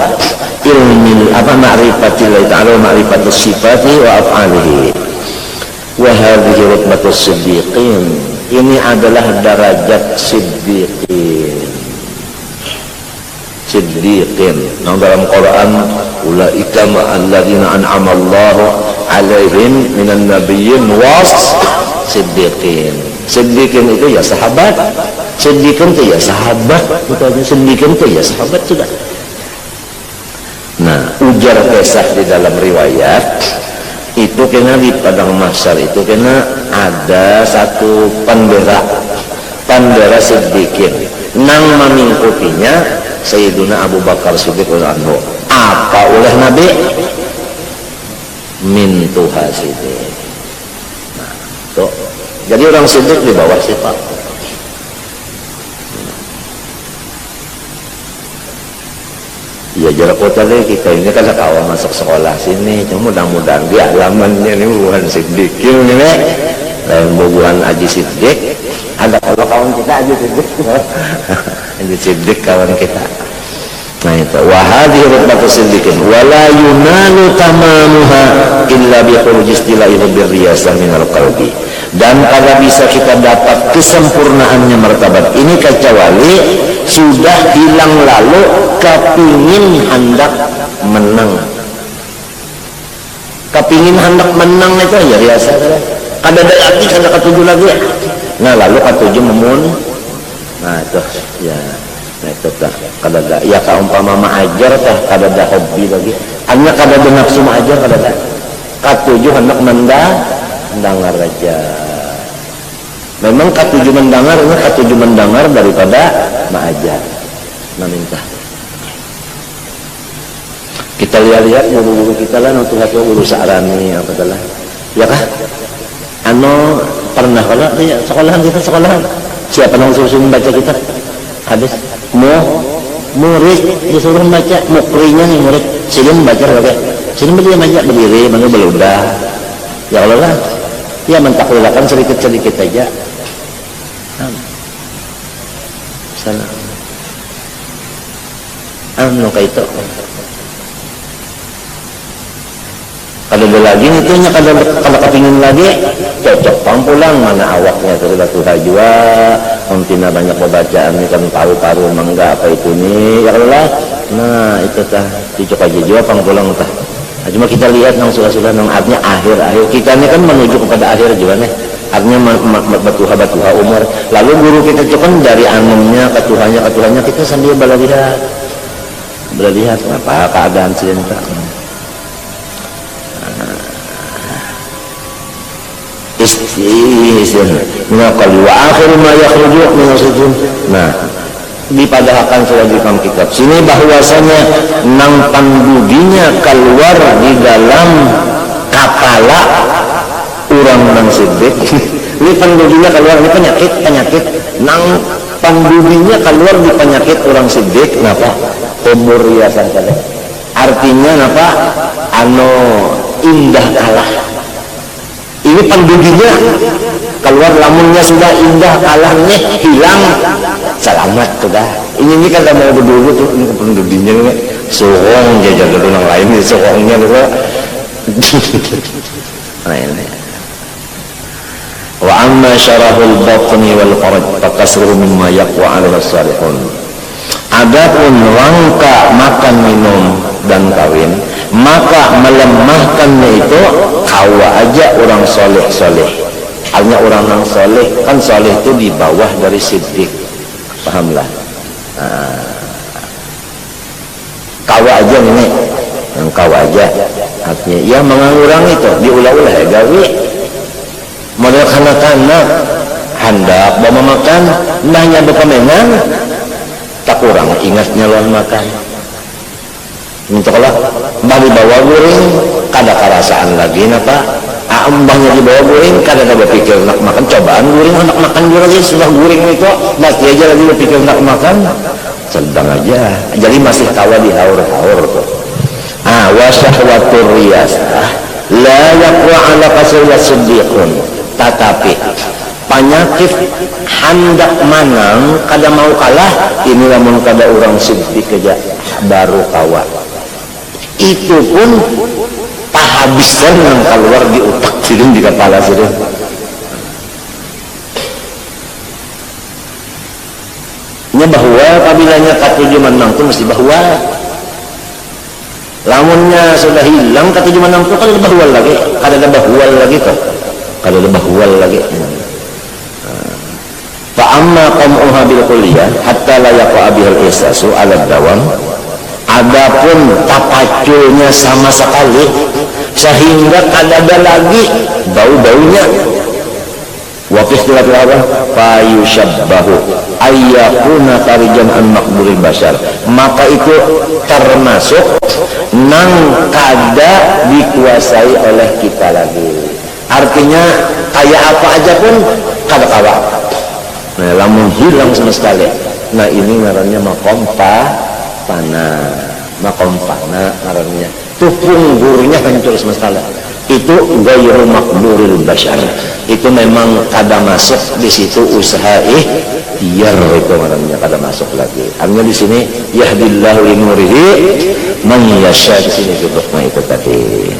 ilmi apa ma'rifatillah ta'ala wa ma'rifatus sifati wa af'alihi wa hadhihi rutbatus siddiqin ini adalah derajat siddiqin nah dalam Quran ulaika ma'alladzina an'ama Allahu alaihim minan nabiyyin was siddiqin itu ya sahabat siddiqin itu ya sahabat siddiqin itu ya sahabat sudah. Nah ujar kisah di dalam riwayat itu kena di padang mahsyar itu kena ada satu pandera siddiqin nang memingkutinya Sayyiduna Abu Bakar Siddiq radhiyallahu anhu apa oleh Nabi min tuha siddiq. Nah, tuh. Jadi orang siddiq di bawah sifat. Ya jarak kota deh kita ini kan kawan masuk sekolah sini, cuma mudah-mudahan di alamannya ini bukan siddiq ini lain bukan Aji Siddiq ada kalau kawan kita Aji Siddiq Aji Siddiq kawan kita. Nah itu wahadi rutbatus siddiqin wala yunalu tamamuha illa bi khuruj istilahi birriyasah minal qalbi dan kada bisa kita dapat kesempurnaannya martabat ini kecuali sudah hilang lalu kepingin hendak menang itu ya biasa kada ada lagi kada ketujuh lagi nah lalu ketujuh memun nah itu ya nah itu tak kada ada ya kaumpama ma'ajar tah kada ada hobi lagi hanya kada ada nafsu ma'ajar kada ada ketujuh hendak mendengar aja memang ketujuh mendengar daripada ma'ajar meminta kita lihat guru-guru kita lah untuk guru Sa'rani apa adalah ya kah pernah kalau ya, sekolahan siapa yang suruh membaca kita habis murid disuruh membaca mukrinya nih murid sini membaca sini berdiri mana beludah ya Allah lah ya mentaklilakan sedikit aja sana kayak itu kalau ada lagi itu nya kalau kepingin lagi cocok pampulang mana awaknya sudah Tuhan jua mungkin banyak pembacaan ini kan paru-paru mangga apa itu nih ya Allah nah itu tah cocok aja jua pampulang tah nah, cuma kita lihat nang sudah nang artinya akhir kita ini kan menuju kepada akhir juga nih artinya batuha umur lalu guru kita cuman dari anumnya ketuhannya kita sambil berlihat apa keadaan sebentar wa akhir ma yakhruju min sujud. Nah, dipadahkan sudah di dalam kitab sini bahwasanya nang pandudinya keluar di dalam kepala orang nang siddiq. Ini pandudinya keluar di penyakit nang pandudinya keluar di penyakit orang siddiq. Kenapa? Umur riasan tadi. Artinya apa? Indah kalah. Ini pendudinya keluar lamunnya sudah indah kalahnya hilang selamat sudah ini kan mau berdua tuh ini pendudinya nih sohong jajan dulu yang lain nih sohongnya dulu Nah ini. Wa amma syarahul batni wal faraj fakasruhu mimma yaqwa 'alaihi salihun. Adapun rangka makan minum dan kawin, maka melemahkannya itu kawa aja orang soleh. Hanya orang yang soleh, kan soleh itu di bawah dari siddiq, pahamlah. Kawa aja ini, yang kawa aja, artinya ya mengurang itu diulah-ulah ya gawe. Model kanak-kanak hendak bawa makan, nahnya berkemenang, tak kurang ingatnya lawan makan. Mintalah bagi bawa guring, kada kerasaan lagi napa? Ambahnya dibawa guring, kada ada berpikir nak makan, cobaan guring, nak makan guring lagi sudah guring itu, masih aja lagi berpikir nak makan, sedang aja, jadi masih kawa di haur-haur tuh. Wa syahwatur riyasah la yaqwa 'ala qasiyat siddiqun, tetapi penyakit hendak manang kada mau kalah ini lamun kada orang siddiq aja baru kawa. Itu pun pahabisan yang keluar di otak sidin di kepala sidin. Nya bahwa kabilanya katujuh menang itu mesti bahwa lamunnya sudah hilang katujuh menang itu kada ada bahwal lagi, kada ada bahwal lagi tuh, kada ada bahwal lagi. Fa amma qam'uha bil kulliyah hatta la yaqa bihal ihsasu 'ala dawam. Adapun tapaculnya sama sekali sehingga kada ada lagi bau-baunya. Wa fi istilah lawan fa yushabbahu ayyakuna kharijan an maqburil bashar, maka itu termasuk nang kada dikuasai oleh kita lagi. Artinya kayak apa aja pun kada kawa. Nah, lamun hilang sama sekali. Nah, ini ngarannya makom fana ngarannya. Tupung gurunya hancur sama sekali. Itu ghairu maqburil bashar. Itu memang kada masuk di situ usaha biar itu ngarannya kada masuk lagi. Artinya di sini yahdillahu li nurihi man yasha, di sini duduknya itu tadi.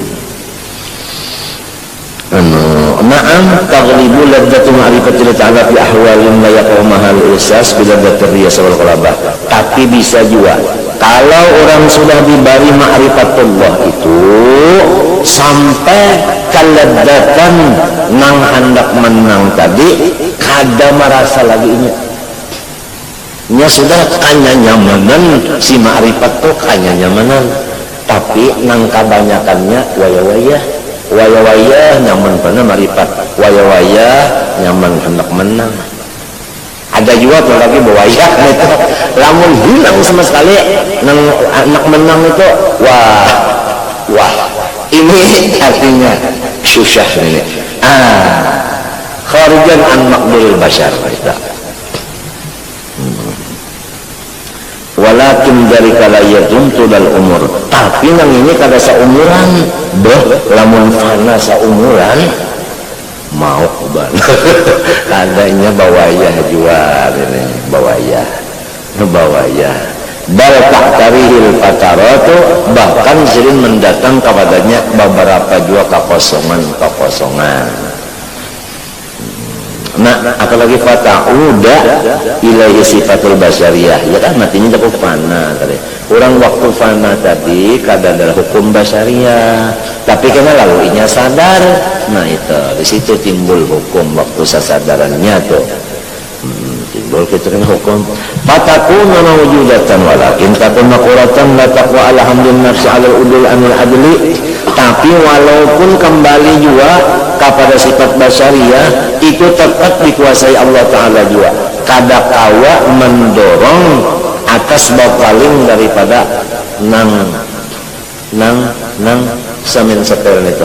Na'am taghlibu ladzatu ma'rifatil ta'ala fi ahwalin la yaqawmaha al-ihsas bi ladzatir riyas wal qalabah. Tapi bisa juga kalau orang sudah diberi ma'rifatullah itu sampai keladzatan nang hendak menang tadi kada merasa lagi nya sudah kanya nyamanan si ma'rifat tuh kanya nyamanan, tapi nang kebanyakannya waya-waya nyaman pada marifat, waya-waya nyaman hendak menang. Ada juga tuh lagi bawaya itu lamun hilang sama sekali nang anak menang itu wah ini artinya susah ini. Kharijan an maqduril bashar kita. Walakin dari kalayatun tudal umur, tapi nang ini kada saumuran lamun fana saumuran mau ban adanya bawaya jual ini bawaya bal taktarihil fataratu, bahkan sering mendatang kepadanya beberapa juga kekosongan. Nah, apalagi fata'uda ilaihi sifatul basyariyah, ya kan matinya dapat fana tadi. Orang waktu fana tadi kada ada hukum basyariyah, tapi karena lalu inya sadar, nah itu di situ timbul hukum waktu sesadarannya tuh. Timbul kita kena hukum. Fatakuna mawjudatan walakin takuna quratan la taqwa alhamdulillah nafsi alal udul anil adli. Tapi walaupun kembali juga kepada sifat basyariyah itu tetap dikuasai Allah Ta'ala juga. Kada kawa mendorong atas bapaling daripada nang samin setel itu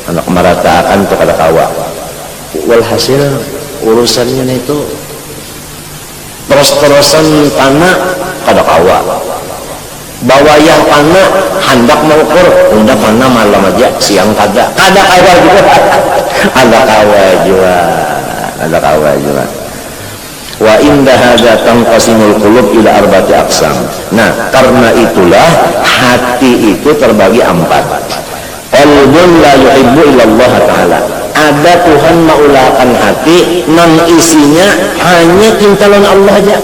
anak meratakan itu kada kawa. Walhasil urusannya itu terus-terusan tanah kada kawa. Bawayah panah hendak mengukur udah panah malam aja siang kada kawa juga ada kawa juga wa inda hadza tanqasimul qulub ila arba'ati aqsam. Nah, karena itulah hati itu terbagi 4. qalbun la yuhibbu illallah ta'ala, ada Tuhan maulakan hati nan isinya hanya cinta lawan Allah aja.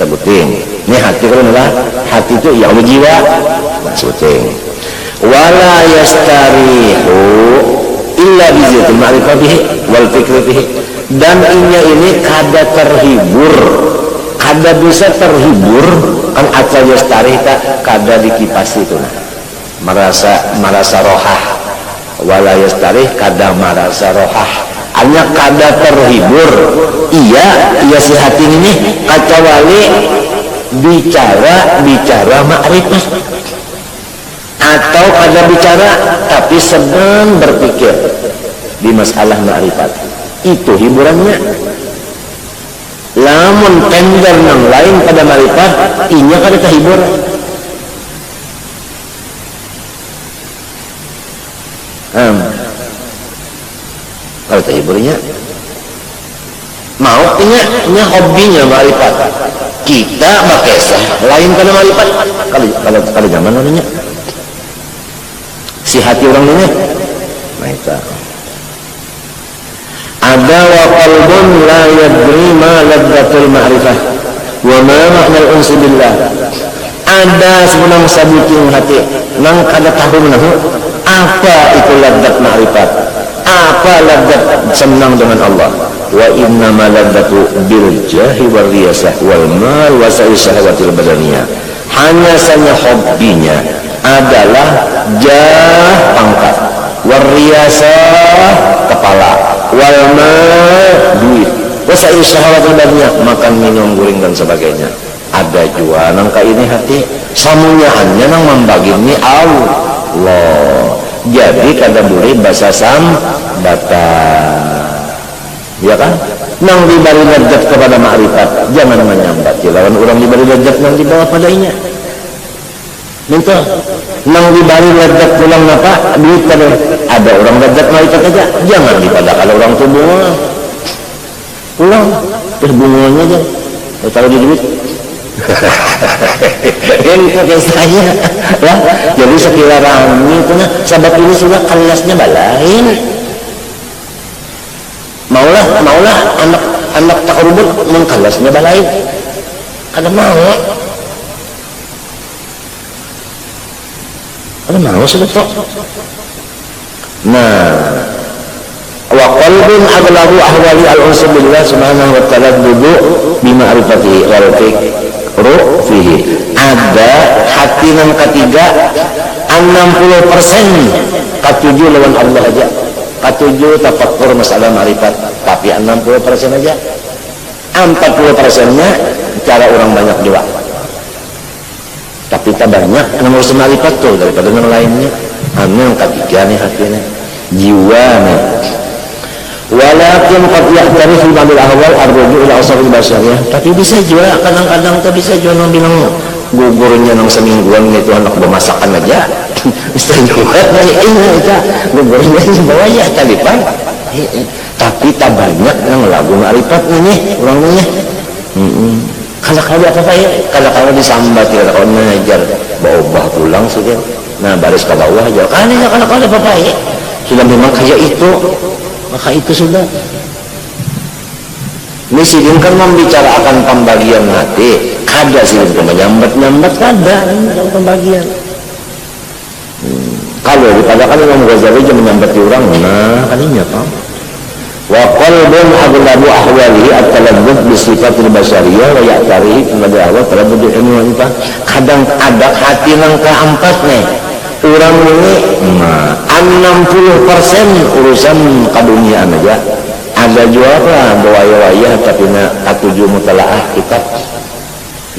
Sebutin ini hati kalau adalah hati itu ya Allah jiwa. Sebutin wala yastarihu illa biziatil ma'rifah bihi wal fikri bihi, dan ini kada terhibur, kada bisa terhibur kan acal yastarih tak kada dikipasi itu nah. merasa rohah, wala yastarih kada merasa rohah, hanya kada terhibur iya si hati ini kecuali bicara ma'rifah, atau kada bicara tapi sedang berpikir di masalah ma'rifat, itu hiburannya. Lamun tender yang lain pada ma'rifat inya kada terhibur. Kalau terhiburnya mau inya hobinya ma'rifat, kita bakesah lain pada ma'rifat. Kalau zaman namanya si hati orang ini mereka ada wa qalbun la yadri ma ladzatul ma'rifah wa ma ma'nal unsi billah, ada sebenarnya sabuting hati nang kada tahu nahu apa itu ladzat ma'rifat, apa ladzat senang dengan Allah. Wa inna ma ladzatu bil jahi wal riyasah wal mal wa syahwatil badaniyah, hanya saja hobinya adalah jah pangkat, wariyasah kepala, wal mal duit, wasai syahwatul badaniyah makan minum goreng dan sebagainya. Ada juga nangka ini hati samunya hanya nang membagini Allah, jadi kada boleh bahasa sambatan ya kan, nang diberi lezat kepada ma'rifat jangan menyambat lawan orang diberi lezat nang dibawa padanya. Minta nang dibari lezat pulang apa duit kada ada orang lezat ma'rifat aja jangan dipada kalau orang tuh bunga pulang terus bunganya aja taruh di duit. Ini pakai saya lah, jadi sekira rami itu nah sahabat ini sudah kelasnya balain maulah anak takarubun mengkelasnya balain kada mau sudah tok. Nah wa qalbun aghlabu ahwali al-unsi billah subhanahu wa ta'ala dudu bima'rifatihi wal fikru fihi, ada hati yang ketiga 60% katuju lawan Allah aja, katuju tafakkur masalah ma'rifat tapi 60% aja, 40% nya cara orang banyak juga tapi tak banyak ngurusin ma'rifat tuh daripada yang lainnya. Yang ketiga nih hatinya jiwa nih. Walakin qad ya'tari fi ba'dil ahwal arju'u ila asal basyariyah, tapi bisa juga kadang-kadang tak bisa juga bilang gugurnya nang semingguan itu anak bermasakan aja mesti juga ini aja gugurnya bawa ya tadi pak, tapi tak banyak yang lagu ma'rifat ini orangnya. Kalau apa ya kalau disambat ya kalau mengajar bawa pulang sudah nah baris ke bawah aja kalau apa ya sudah memang kayak itu maka itu sudah. Ini sidin kan membicarakan pembagian hati, kada sidin itu menyambat kada pembagian. Kalau daripada kan Imam Ghazali aja menyambati orang, nah kalinya pak. Wa qalbun aghlabu ahwalihi at-talabbud bi sifatil basyariyah wa ya'tarihi bil ahwal talabbud ilmi wa kadang ada hati nang keempat nih. Orang ini 60% urusan keduniaan aja, ada juga lah wayah-wayah tapi nak katuju mutalaah kitab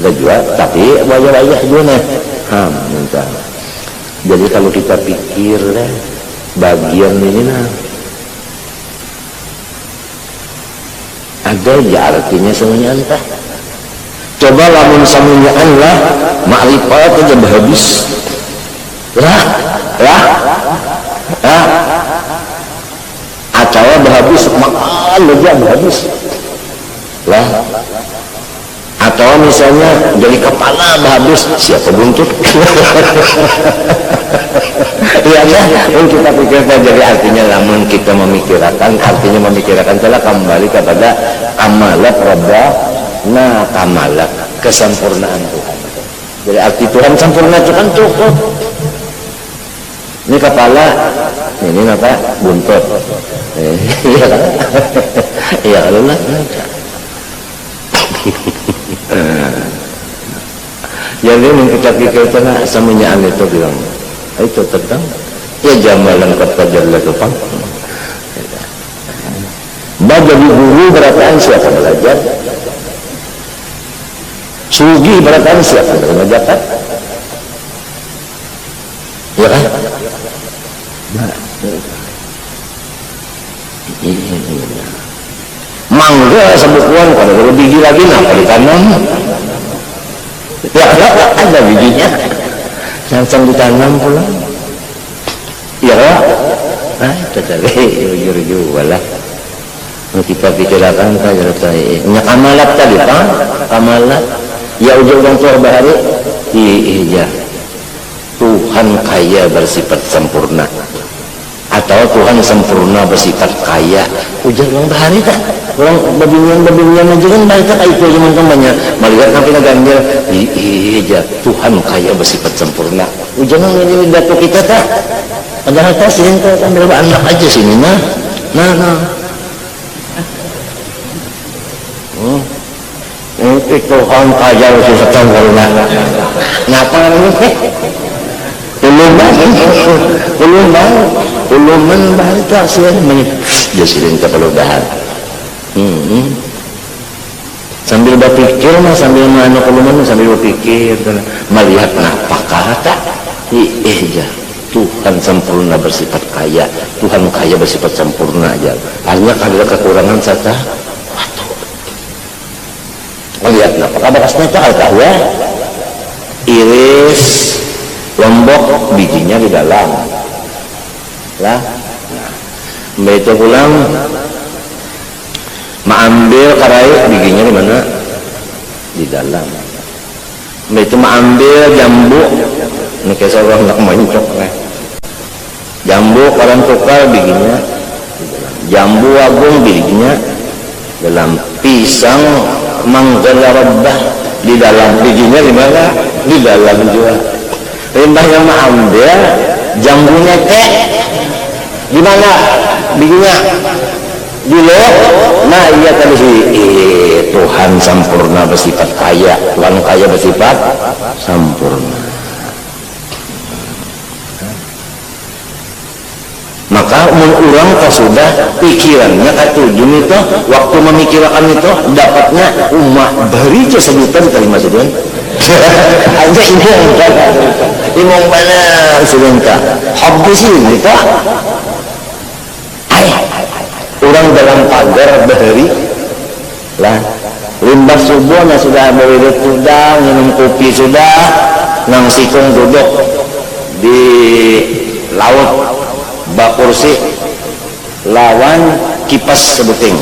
ada juga tapi wayah-wayah juga minta. Jadi kalau kita pikir bagian ini ada ya artinya semuanya entah. Coba lamun semuanya Allah ma'rifat aja habis acara berhabis makan lega berhabis lah Atau misalnya jadi kepala habis siapa buntut. Iya kan? Kita pikirkan, jadi artinya namun kita memikirkan telah kembali kepada kamalat Rabbana, kamalat kesempurnaan Tuhan. Jadi arti Tuhan sempurna itu kan cukup. Ini kepala, ini apa? Buntut. Iya kan? Iya Allah. Jadi kita pikirkan semuanya itu bilang itu tentang ya jamalan ketajalla tupang. Jadi guru berataan siapa belajar, sugi berataan siapa belajar, ya kan? Mangga sebukuan kalau biji lagi apa ditanam? Ya ada bijinya, langsung ditanam pula. Ya, itu tadi jujur lah. Kita pikirkan saja tadi. Kamalat tadi kan, kamalat. Ya ujung orang tua bahari. Iya. Tuhan kaya bersifat sempurna. Atau Tuhan sempurna bersifat kaya. Ujar orang bahari tak? Orang babingan aja kan baik tak itu cuma banyak. Melihat sampai ganjil. Iya. Tuhan kaya bersifat sempurna. Ujar orang ini datuk kita tak? Padahal tak sini tak ambil anak aja sini nah. Tuhan kaya bersifat sempurna. Ngapa ini? Uluman bahari tak sih dia sering kepeludahan. Sambil berpikir sambil mana uluman sambil berpikir melihat apakah tak iya Tuhan sempurna bersifat kaya, Tuhan kaya bersifat sempurna aja. Hanya ada kekurangan saja. Melihat apakah bekasnya tak tahu ya? Iris lombok bijinya di dalam lah. Begitu pulang mengambil karai bijinya di mana? Di dalam. Begitu mengambil jambu, ini kayak seorang nak mencok lah. Jambu koran tukar bijinya di dalam. Jambu agung bijinya dalam. Pisang manggala rabbah di dalam. Bijinya di mana? Di dalam juga. Limbah yang mengambil jambunya teh di mana bijinya di lo. Nah iya tadi Tuhan sempurna bersifat kaya, Tuhan kaya bersifat sempurna. Maka orang sudah pikirannya ketujuh itu waktu memikirkan itu dapatnya umat beri sejuta diterima sejuta. Aja imong mana sebentar habis ini tak orang dalam pagar bahari lah limbah subuh sudah berwirid sudah minum kopi sudah nang sikung duduk di laut bak kursi lawan kipas sebuting.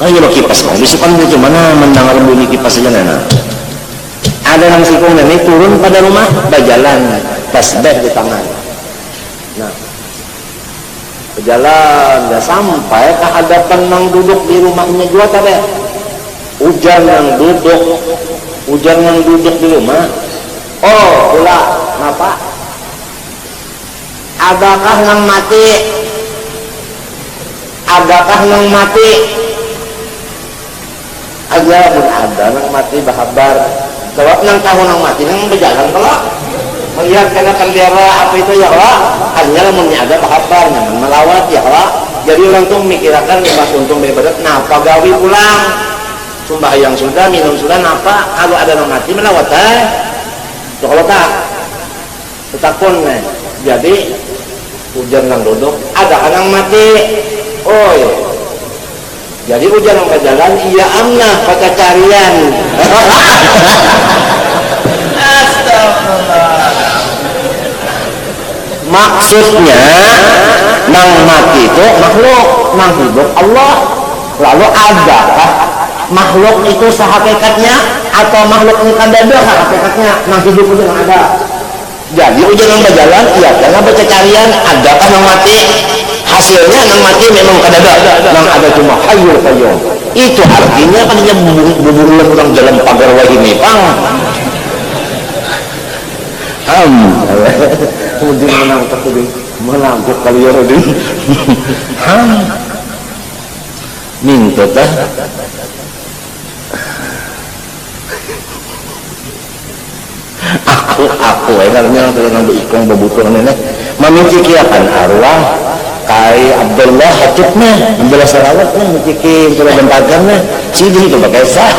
Ayo kipas kau disukan itu mana mendengar bunyi kipas saja nana. Ada yang sikung nenek turun pada rumah berjalan tasbih di tangan. Nah berjalan ya sampai ke hadapan nang duduk di rumahnya juga tadi. Hujan yang duduk di rumah. Oh pula kenapa? Adakah nang mati? Aja pun ada nang mati bahabar. Sebab nang tahu nang mati nang berjalan kalau melihat kena kaldera apa itu ya Allah. Hanya namun ada bahabar nyaman melawat ya Allah. Jadi orang tuh memikirkan lima untung beribadat. Napa gawi pulang? Sembahyang sudah, minum sudah. Napa kalau ada nang mati melawat kalau tak tetakun jadi hujan nang duduk ada nang mati. Oh iya. Jadi hujan yang berjalan iya amnah pacacarian. Astagfirullah. Maksudnya nang mati itu makhluk, nang hidup Allah. Lalu adakah makhluk itu sahakikatnya atau makhluk ini kadada sahakikatnya nang hidup itu yang ada. Jadi ujian yang berjalan iya karena baca carian ada kan yang mati, hasilnya yang mati memang kadada, yang ada cuma hayyul qayyum. Itu artinya kan dia bubur orang dalam pagar wahimi pang kemudian menangkap kali ya Rodin minta tah aku karena orang ikung bebutuhan nenek memicikiakan arwah kai Abdullah Hatibnya Abdullah Sarawatnya memicikin kalau bentagannya sini itu pakai sah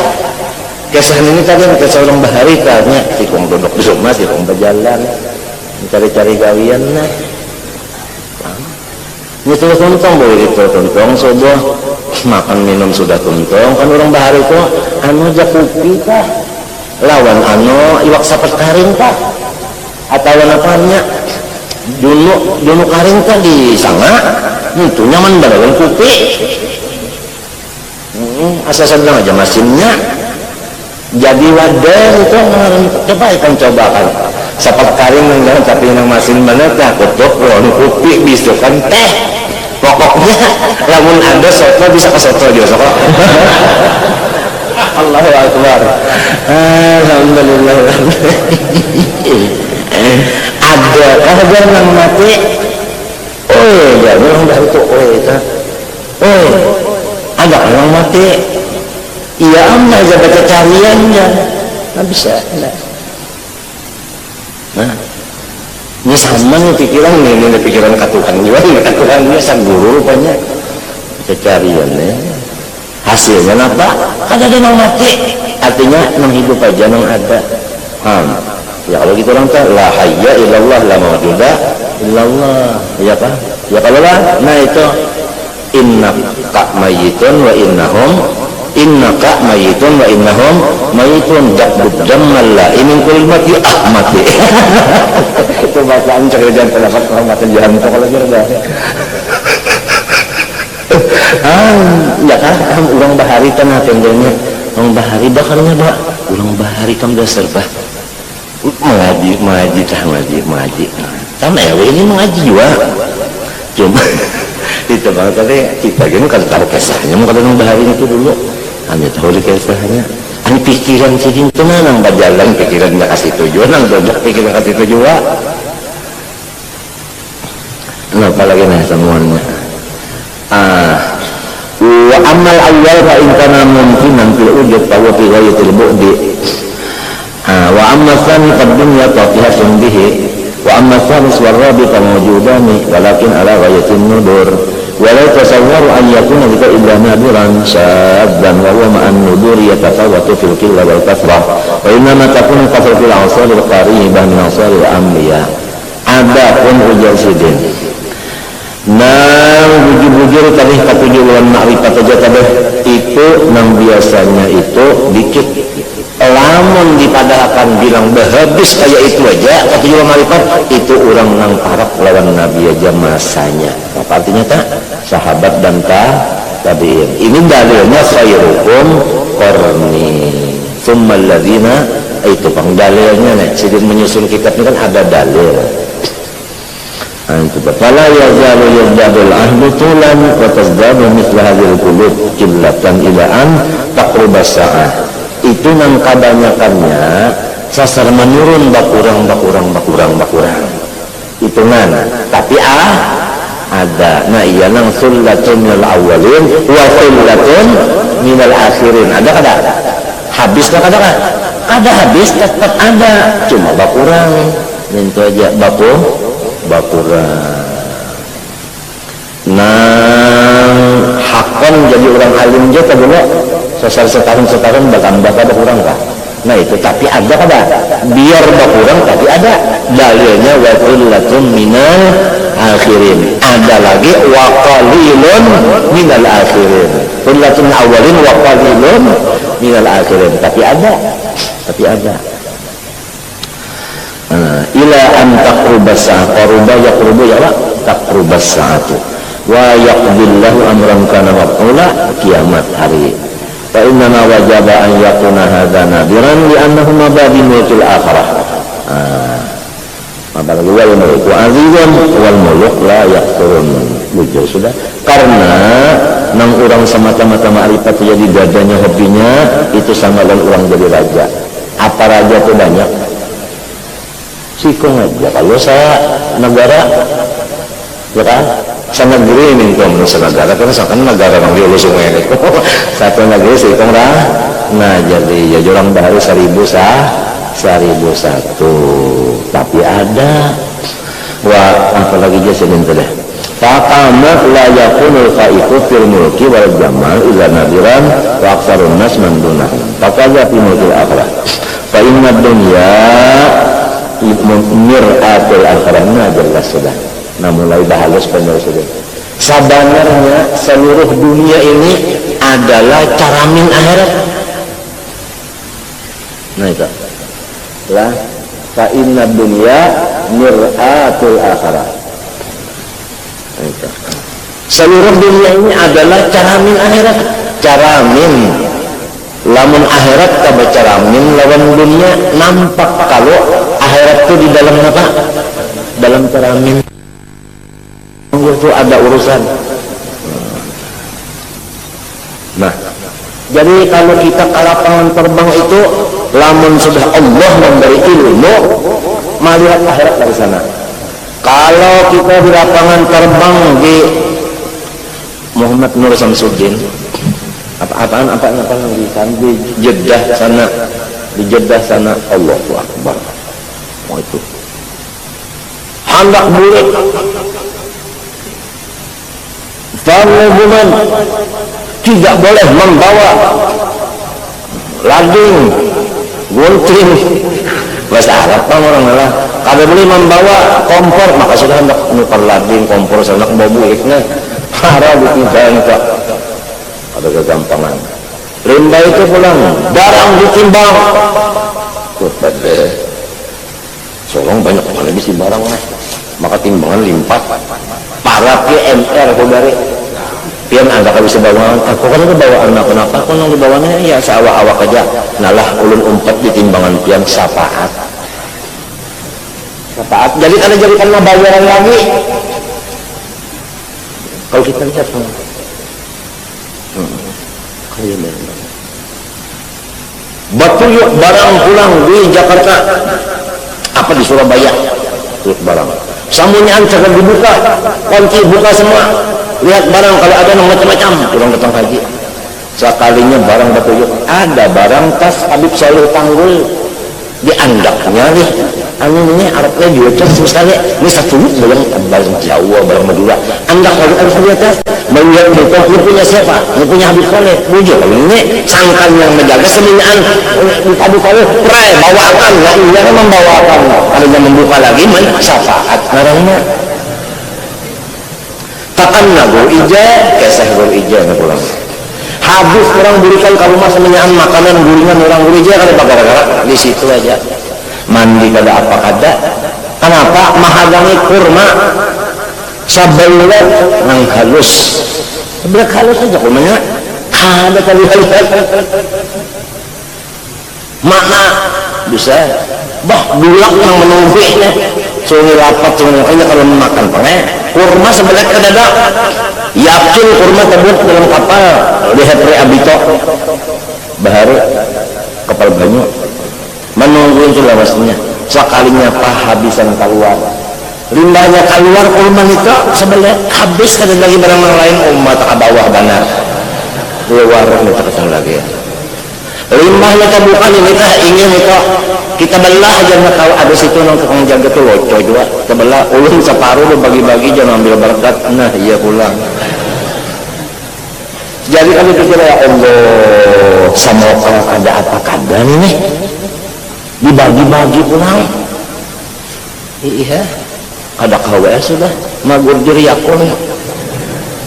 kisah ini tadi kisah orang bahari tanya ikung duduk di rumah ikung berjalan cari-cari gawian nah ini terus tuntong boleh itu tuntong sudah makan minum sudah tuntong kan orang bahari itu anu aja kopi kah lawan anu iwak sapet karing kah atau apanya dulu karing kah di sana itu nyaman badawan kopi asal sedang aja mesinnya jadi wadah itu coba ikan coba kan sapet karing yang tapi yang mesin mana tak kutuk warna kopi bisa kan teh pokoknya lamun ada soto bisa ke soto juga soto Allahu Akbar alhamdulillah ada yang mati oh ya orang dah itu ada orang mati iya amma aja baca cariannya nggak bisa nah ini sama nih pikiran ini pikiran katuhan juga katuhan dia sang guru rupanya baca cariannya hasilnya apa? Ada yang mati artinya yang hidup aja yang ada ya kalau gitu orang tuh la hayya illallah la mawjuda illallah ya pak ya kalau lah nah itu innaka mayitun wa innahum innaka mayitun wa innahum mayitun jabud jammalla ini kulmati ahmati itu bacaan cerita pendapat kehormatan jantung kalau gitu dah ya kan ulang bahari tanah tengganya ulang bahari bakarnya pak ulang bahari kamu dasar bah mengaji sama ya ini mengaji juga cuma itu banget tadi kita gini kalau tahu kisahnya mau kalau ulang bahari itu dulu hanya tahu di kisahnya ini pikiran sidin itu nang berjalan pikirannya kasih tujuan nang dojak pikiran kasih tujuan kenapa lagi nih semuanya wa amal awal fa in kana mumkinan fil wujud fa huwa fi ghayatil bu'di wa amma thani qad dunya taqihatun bihi wa amma thalith wal rabi fa mawjudani walakin ala ghayatin nudur wa la tasawwaru an yakuna bika illa nadiran syaddan wa huwa ma'an nudur yatafawatu fil qilla wal kasrah wa innama takunu kasratul awsal al qaribah min awsal al anbiya adapun ujar sidin nang bujur-bujur tadi ketujuan makrifat aja tadi itu nang biasanya itu dikit lamun dipadahkan bilang habis kayak itu aja ketujuan makrifat itu orang nang parak lawan Nabi aja masanya apa artinya tak sahabat dan tabi'in ini dalilnya khairukum qarni tsummal ladzina itu pang dalilnya nih sidin menyusun kitab ini kan ada dalil fala yazalu yazdadul ahdu tulan wa tazdadu mithla hadhil qulub qillatan ila an taqruba sa'ah itu nang kabanyakannya sasar menurun bakurang hitungan tapi ada nah iya nang sullatun minal awwalin wa sullatun minal akhirin ada kada habis tak ada habis tetap ada cuma bakurang itu aja bakurang nang hakon jadi orang alim aja tak boleh setahun bakal kurang kah nah itu tapi ada kada biar bakurang tapi ada dalilnya wa qullatun minal akhirin ada lagi wa qalilun minal akhirin qullatun awalin wa qalilun minal akhirin tapi ada ila an taqrubas sa'at qaruba yaqrubu ya wa taqrubas sa'atu wa yaqdillahu amran kana maf'ula kiamat hari fa inna wajaba an yakuna hadza nadiran li annahu mabadinul akhirah. Apalagi wal mulku azizun wal muluk la yaqturun. Bujur sudah. Karena nang orang semata-mata ma'rifat jadi dadanya hobinya itu sama dengan orang jadi raja. Apa raja itu banyak? Sikung aja. Kalau saya negara, ya kan? Saya negeri ini itu negara karena saya kan negara yang diurus sungai itu. Satu negeri sikung lah. Nah jadi ya orang baru 1001. Tapi ada wah apalagi dia sebentar deh. Faqamat la yakunul faiqu fil mulki wal jamal illa nadiran wa aksarun nas man dunahum. Faqaja fi mulkil akhirah. Fa inna dunya mir'atul akhirah jelas sudah. Nah mulai bahalus penulis sudah. Sebenarnya seluruh dunia ini adalah caramin akhirat. Nah itu lah fa inna dunya mir'atul akhirah. Seluruh dunia ini adalah caramin akhirat. Caramin lamun akhirat kaba caramin lawan dunia nampak kalau akhirat itu di dalam apa? Dalam caramin itu ada urusan. Nah jadi kalau kita ke lapangan terbang itu lamun sudah Allah memberi ilmu melihat akhirat dari sana. Kalau kita di lapangan terbang di Muhammad Nur Samsuddin apaan di Jeddah sana Allahu Akbar. Oh itu hendak bulat Farlebuman tidak boleh membawa lading gunting bahasa Arab kan orang lah kada boleh membawa kompor maka sudah hendak menukar lading kompor hendak bawa buliknya harap ditimbang tak ada kegampangan rimba itu pulang barang ditimbang solong banyak mana bisa barang lah maka timbangan limpat para PMR saudari pian anda bisa bawaan aku kan ada bawaan kenapa aku nang bawaannya ya seawak-awak aja nalah ulun umpat di timbangan pian syafaat jadi karena jadikan bayaran lagi kalau kita lihat batu yuk barang pulang di Jakarta apa di Surabaya yuk barang sambungan jangan dibuka kunci buka semua lihat barang kalau ada yang macam-macam orang datang haji sekalinya barang batu yuk ada barang tas Habib Salih Tanggul diandaknya nih ini Arabnya juga sekali ini satu barang Jawa barang Madura andak kalau harus di atas melihat itu punya siapa ini punya Habib Salih bujur ini sangkan yang menjaga seminaan Habib Salih pray bawakan nggak iya membawakan kalau dia membuka lagi syafaat barangnya takkan nago ija kesah gur ija nggak pulang habis orang berikan ke rumah seminaan makanan guringan orang gurija kalau gara-gara di situ aja mandi kada apa kada kenapa mahadangi kurma sabalat nang halus sebelah halus aja kurmanya ada kali halus mana bisa bah bulak nang menunggunya sungai lapat sungai ini kalau makan pakai kurma sebelah kadada yakin kurma terbut dalam kapal lihat Abito baharu kapal banyak menunggu itu lawasnya sekalinya habisan keluar limbahnya keluar kurma itu sebelah habis kada lagi barang lain umat ke bawah benar keluar kita ketang lagi limbahnya bukan ini ingin itu kita belah aja nggak tahu ada situ nang tukang jaga tuh loco juga kita belah ulun separuh bagi-bagi jangan ambil berkat nah iya pulang jadi kami pikir ya Allah sama kalau ada apa kada nih dibagi-bagi pulang iya ada KWS sudah magur diri aku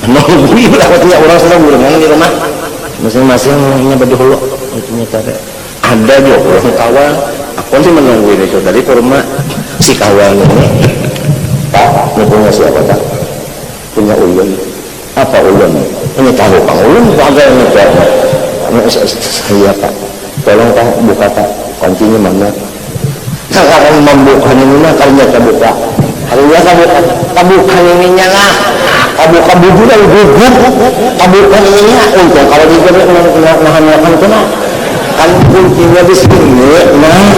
nungguin lewatnya orang sudah gurengan di rumah masing-masing nya baju hulu itunya cara ada juga orang kawan aku sih menungguin itu dari kurma si kawan ini pak punya siapa tak punya ulun apa ulun ini tahu bang ulun pakai ini Iya Pak, tolong Pak buka Pak, kuncinya mana? Kalau membuka ini mah kalau nyata buka, kalau ya kabukan ininya lah, kabu dan gugur, kabukan ininya untuk kalau diberi nahan itu mah kan kuncinya di sini, nah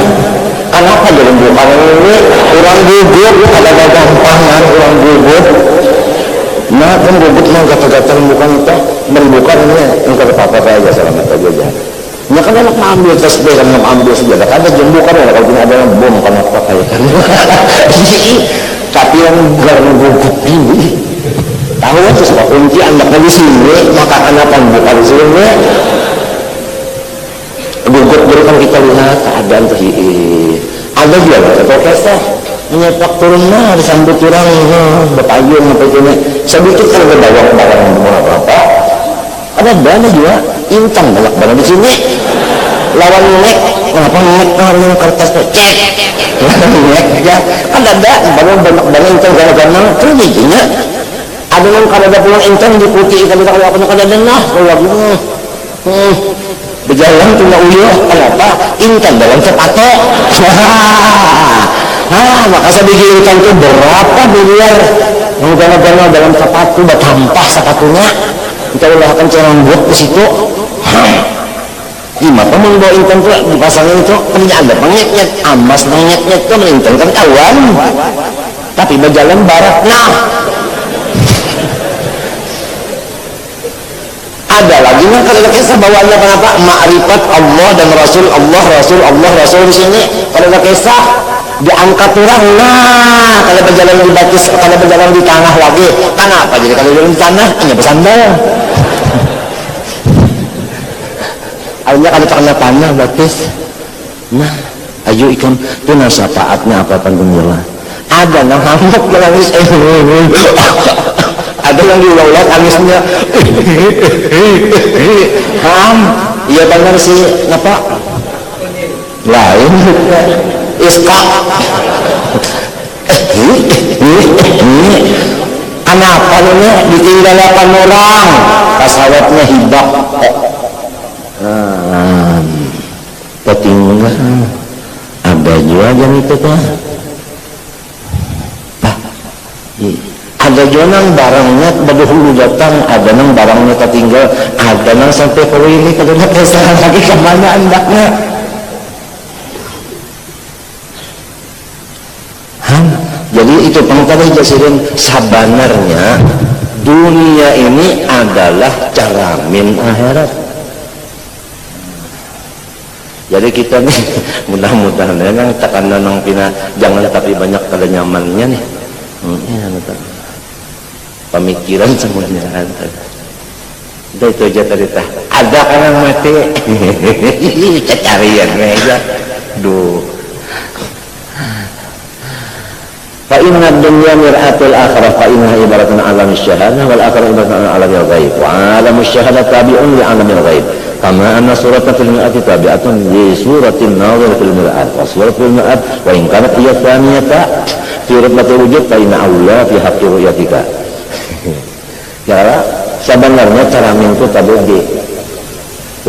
kenapa jadi buka ini? Orang gugur, ada gampangan orang gugur. Nah kan gugur mah gatal-gatal bukan itu, membuka ini engkau apa-apa aja selamat aja. Ya kan enak ambil tasbih kan ambil saja kan ada jembu kan kalau punya ada bom kan apa kayak kan tapi yang garang gugut ini tahu itu sebab kunci anaknya di sini maka kenapa bukan di sini gugut berikan kita lihat keadaan ada juga atau kesah menyepak turunnya disambut orang berpayung apa itu sedikit kalau berbawa barang apa ada dana juga intang banyak barang di sini lawan nek kenapa nek orang kertas cek nek ya kan ada banyak barang intang gara-gara terjadinya ada yang kalau ada pulang intang diikuti kalau ada dengar kalau berjalan punya uyuh kenapa intang dalam sepatu maka saya bikin intang itu berapa miliar gara-gara dalam sepatu bertampah sepatunya kita ulah akan cara buat ke situ gimana membawa intan tuh dipasangin itu punya ada pengnyet-nyet amas pengnyet-nyet itu melintan kan kawan tapi berjalan barat nah ada lagi yang kalau kisah bawanya kenapa ma'rifat Allah dan Rasul di sini kalau kisah diangkat orang nah kalau berjalan di batis kalau berjalan di tanah lagi kenapa jadi kalau berjalan di tanah hanya bersandal akhirnya kalau tanah batis nah ayo ikan itu nasapaatnya apa panggungnya ada yang hamuk nangis ada yang diulang tangisnya iya benar sih apa lain iska kenapa ini ditinggalkan orang kasawatnya hibak ketinggalan ada juga yang itu tuh ada juga nang barangnya berdahulu datang ada nang barangnya ketinggal ada nang sampai ke ini kalau nak kesalahan lagi kemana andaknya jadi itu pengetahuan jasirin sabanarnya dunia ini adalah cermin akhirat. Jadi kita nih mudah-mudahan memang tekanan nang pina jangan tapi banyak kada nyamannya nih. Pemikiran semuanya ada. Itu aja tadi tah. Ada kan yang mati. Carian aja. Duh. Fa inna dunya mir'atul akhirah fa inna ibaratun alam syahadah wal akhirah ibaratun alamil ghaib wa alam syahadah tabi'un li alamil ghaib kama anna suratan fil mir'ati tabi'atun li suratin nazir fil mir'at wa suratul mir'at wa in kanat hiya thaniyata fi rutbatil wujud fa inna Allah fi haqqi ru'yatika. Ya, sebenarnya cara itu tadi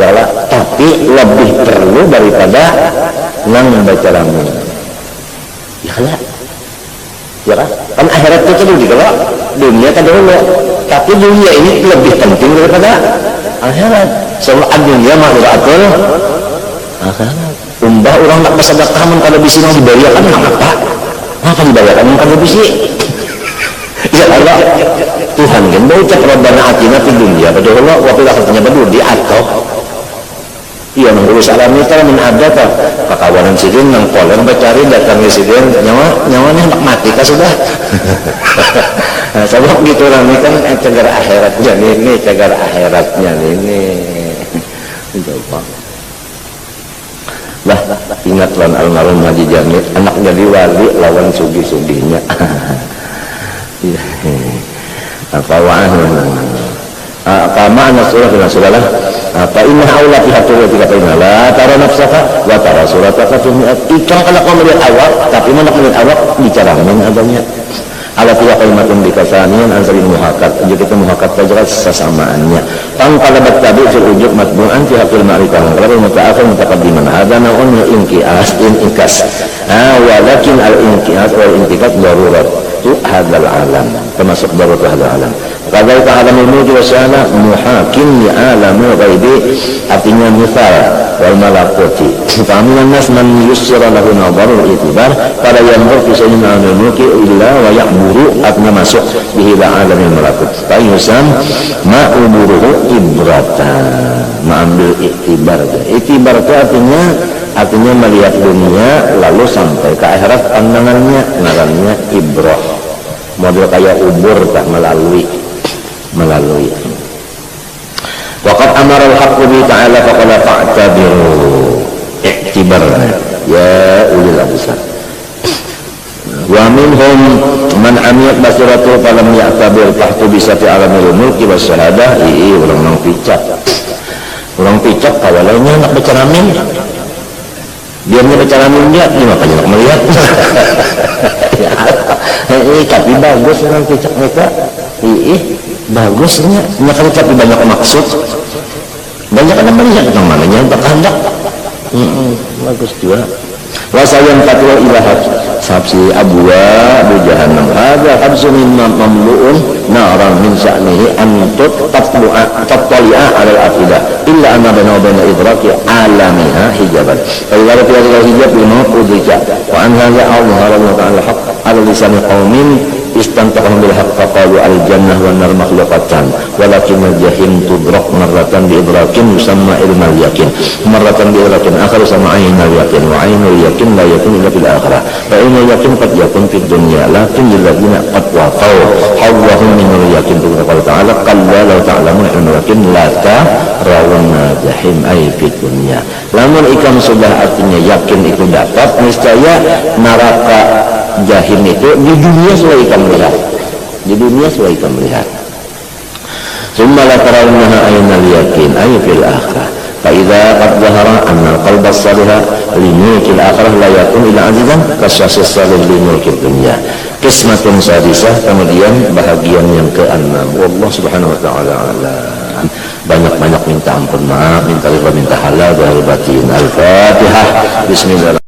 ya, tapi lebih perlu daripada nang membaca ramin. Ya, ya kan akhirat itu dulu kalau dunia kan dulu tapi dunia ini lebih penting daripada akhirat soalnya dunia makhlukatul akhirat umbah orang tak bersedekah kalau bisa yang dibayarkan apa dibayarkan kalau bisa ya Allah Tuhan kan mau ucap Rabbana atina fid dunya padahal Allah waktu akhirnya berdua di atau iya mengurus alam itu min ada tak kakawanan sidin yang polen bercari datangnya sidin nyawanya nak mati kah sudah sebab gitu orang ini kan cagar akhiratnya ini cagar akhiratnya ini coba lah ingat lawan almarhum Haji Jamil anak jadi wali lawan sugi-suginya apa kama anna surah dengan surah fa inna aula fi haqqi ketika inna la tara nafsaka wa tara surataka fi mi'at ikang kalau kau melihat awak tapi mana melihat awak bicara min adanya Ala tiga kalimatun bikasanian ansari muhakat juga kita muhakat saja sesamaannya pangkalabat tabi fil ujub matbu'an fi haqqil ma'rifah kalau muta'akhir mutaqaddiman hadza naw'un min inqias walakin al-inqias wal intiqad darurat tu hadzal alam termasuk darurat hadzal alam kadzalika alamul mulki wasyana muhakim li alamil ghaibi artinya misal wal malakuti fa'amilan nas man yussira lahu nadarul itibar pada yanzur fi shay'in alamil mulki illa wa ya'buru atna masuk bihi la alamil malakut fayusam ma'uburuhu ibratan ma'ambil itibar itu artinya melihat dunia lalu sampai ke akhirat pandangannya ngarannya ibrah model kayak ubur tak melalui waqad amara al-haqqu bi ta'ala faqala fa'tabiru i'tibar ya ulil absar wa minhum man amiyat basiratu falam ya'tabir tahtu bisati alamil mulki was syahadah orang picak kawalanya nak berceramin biarnya berceramin dia ini makanya nak melihat tapi bagus orang picak mereka bagusnya makanya tapi banyak maksud banyak yang melihat tentang mananya yang berkehendak bagus juga wasayan fatwa ilahat sabsi abwa bu jahannam hadza habsun mamlu'un naran min sya'nihi an tattali'a 'ala al-afidah illa anna baina wa baina idraki 'alamiha hijaban fa idza ra'a hijab lima udrika wa an hadza azhara Allah ta'ala haqq 'ala lisan qaumin istantaqahum bil haqq faqalu al-jannah wan nar makhluqatan walakin al-jahim tudrak marratan bi idrakin yusamma ilmal yakin marratan bi idrakin akhar sama ainul yakin wa ainul yakin la yakun illa fil akhirah fa ainul yakin qad yakun fid dunya lakin lil ladzina qad waqaw hawwahum min al-yakin qala ta'ala qalla law ta'lamun ilmal yakin la tarawunna jahim ay fid dunya lamun ikam sudah artinya yakin itu dapat niscaya neraka jahim itu di dunia sudah ikan melihat summa la tarawunnaha aynal yakin ay fil akhirah fa idza qad zahara anna qalba as-salih li mulkil akhirah la yakun illa azizan kasyas salih li mulkid dunya qismatun sadisah kemudian bahagian yang keenam wallahu subhanahu wa ta'ala alam banyak-banyak minta ampun maaf minta ridha minta halal zahir batin al-fatihah bismillah.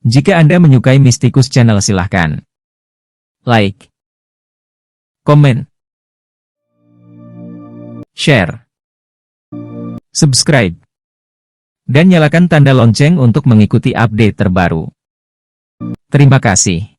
Jika Anda menyukai Mistikus Channel silahkan like, komen, share, subscribe, dan nyalakan tanda lonceng untuk mengikuti update terbaru. Terima kasih.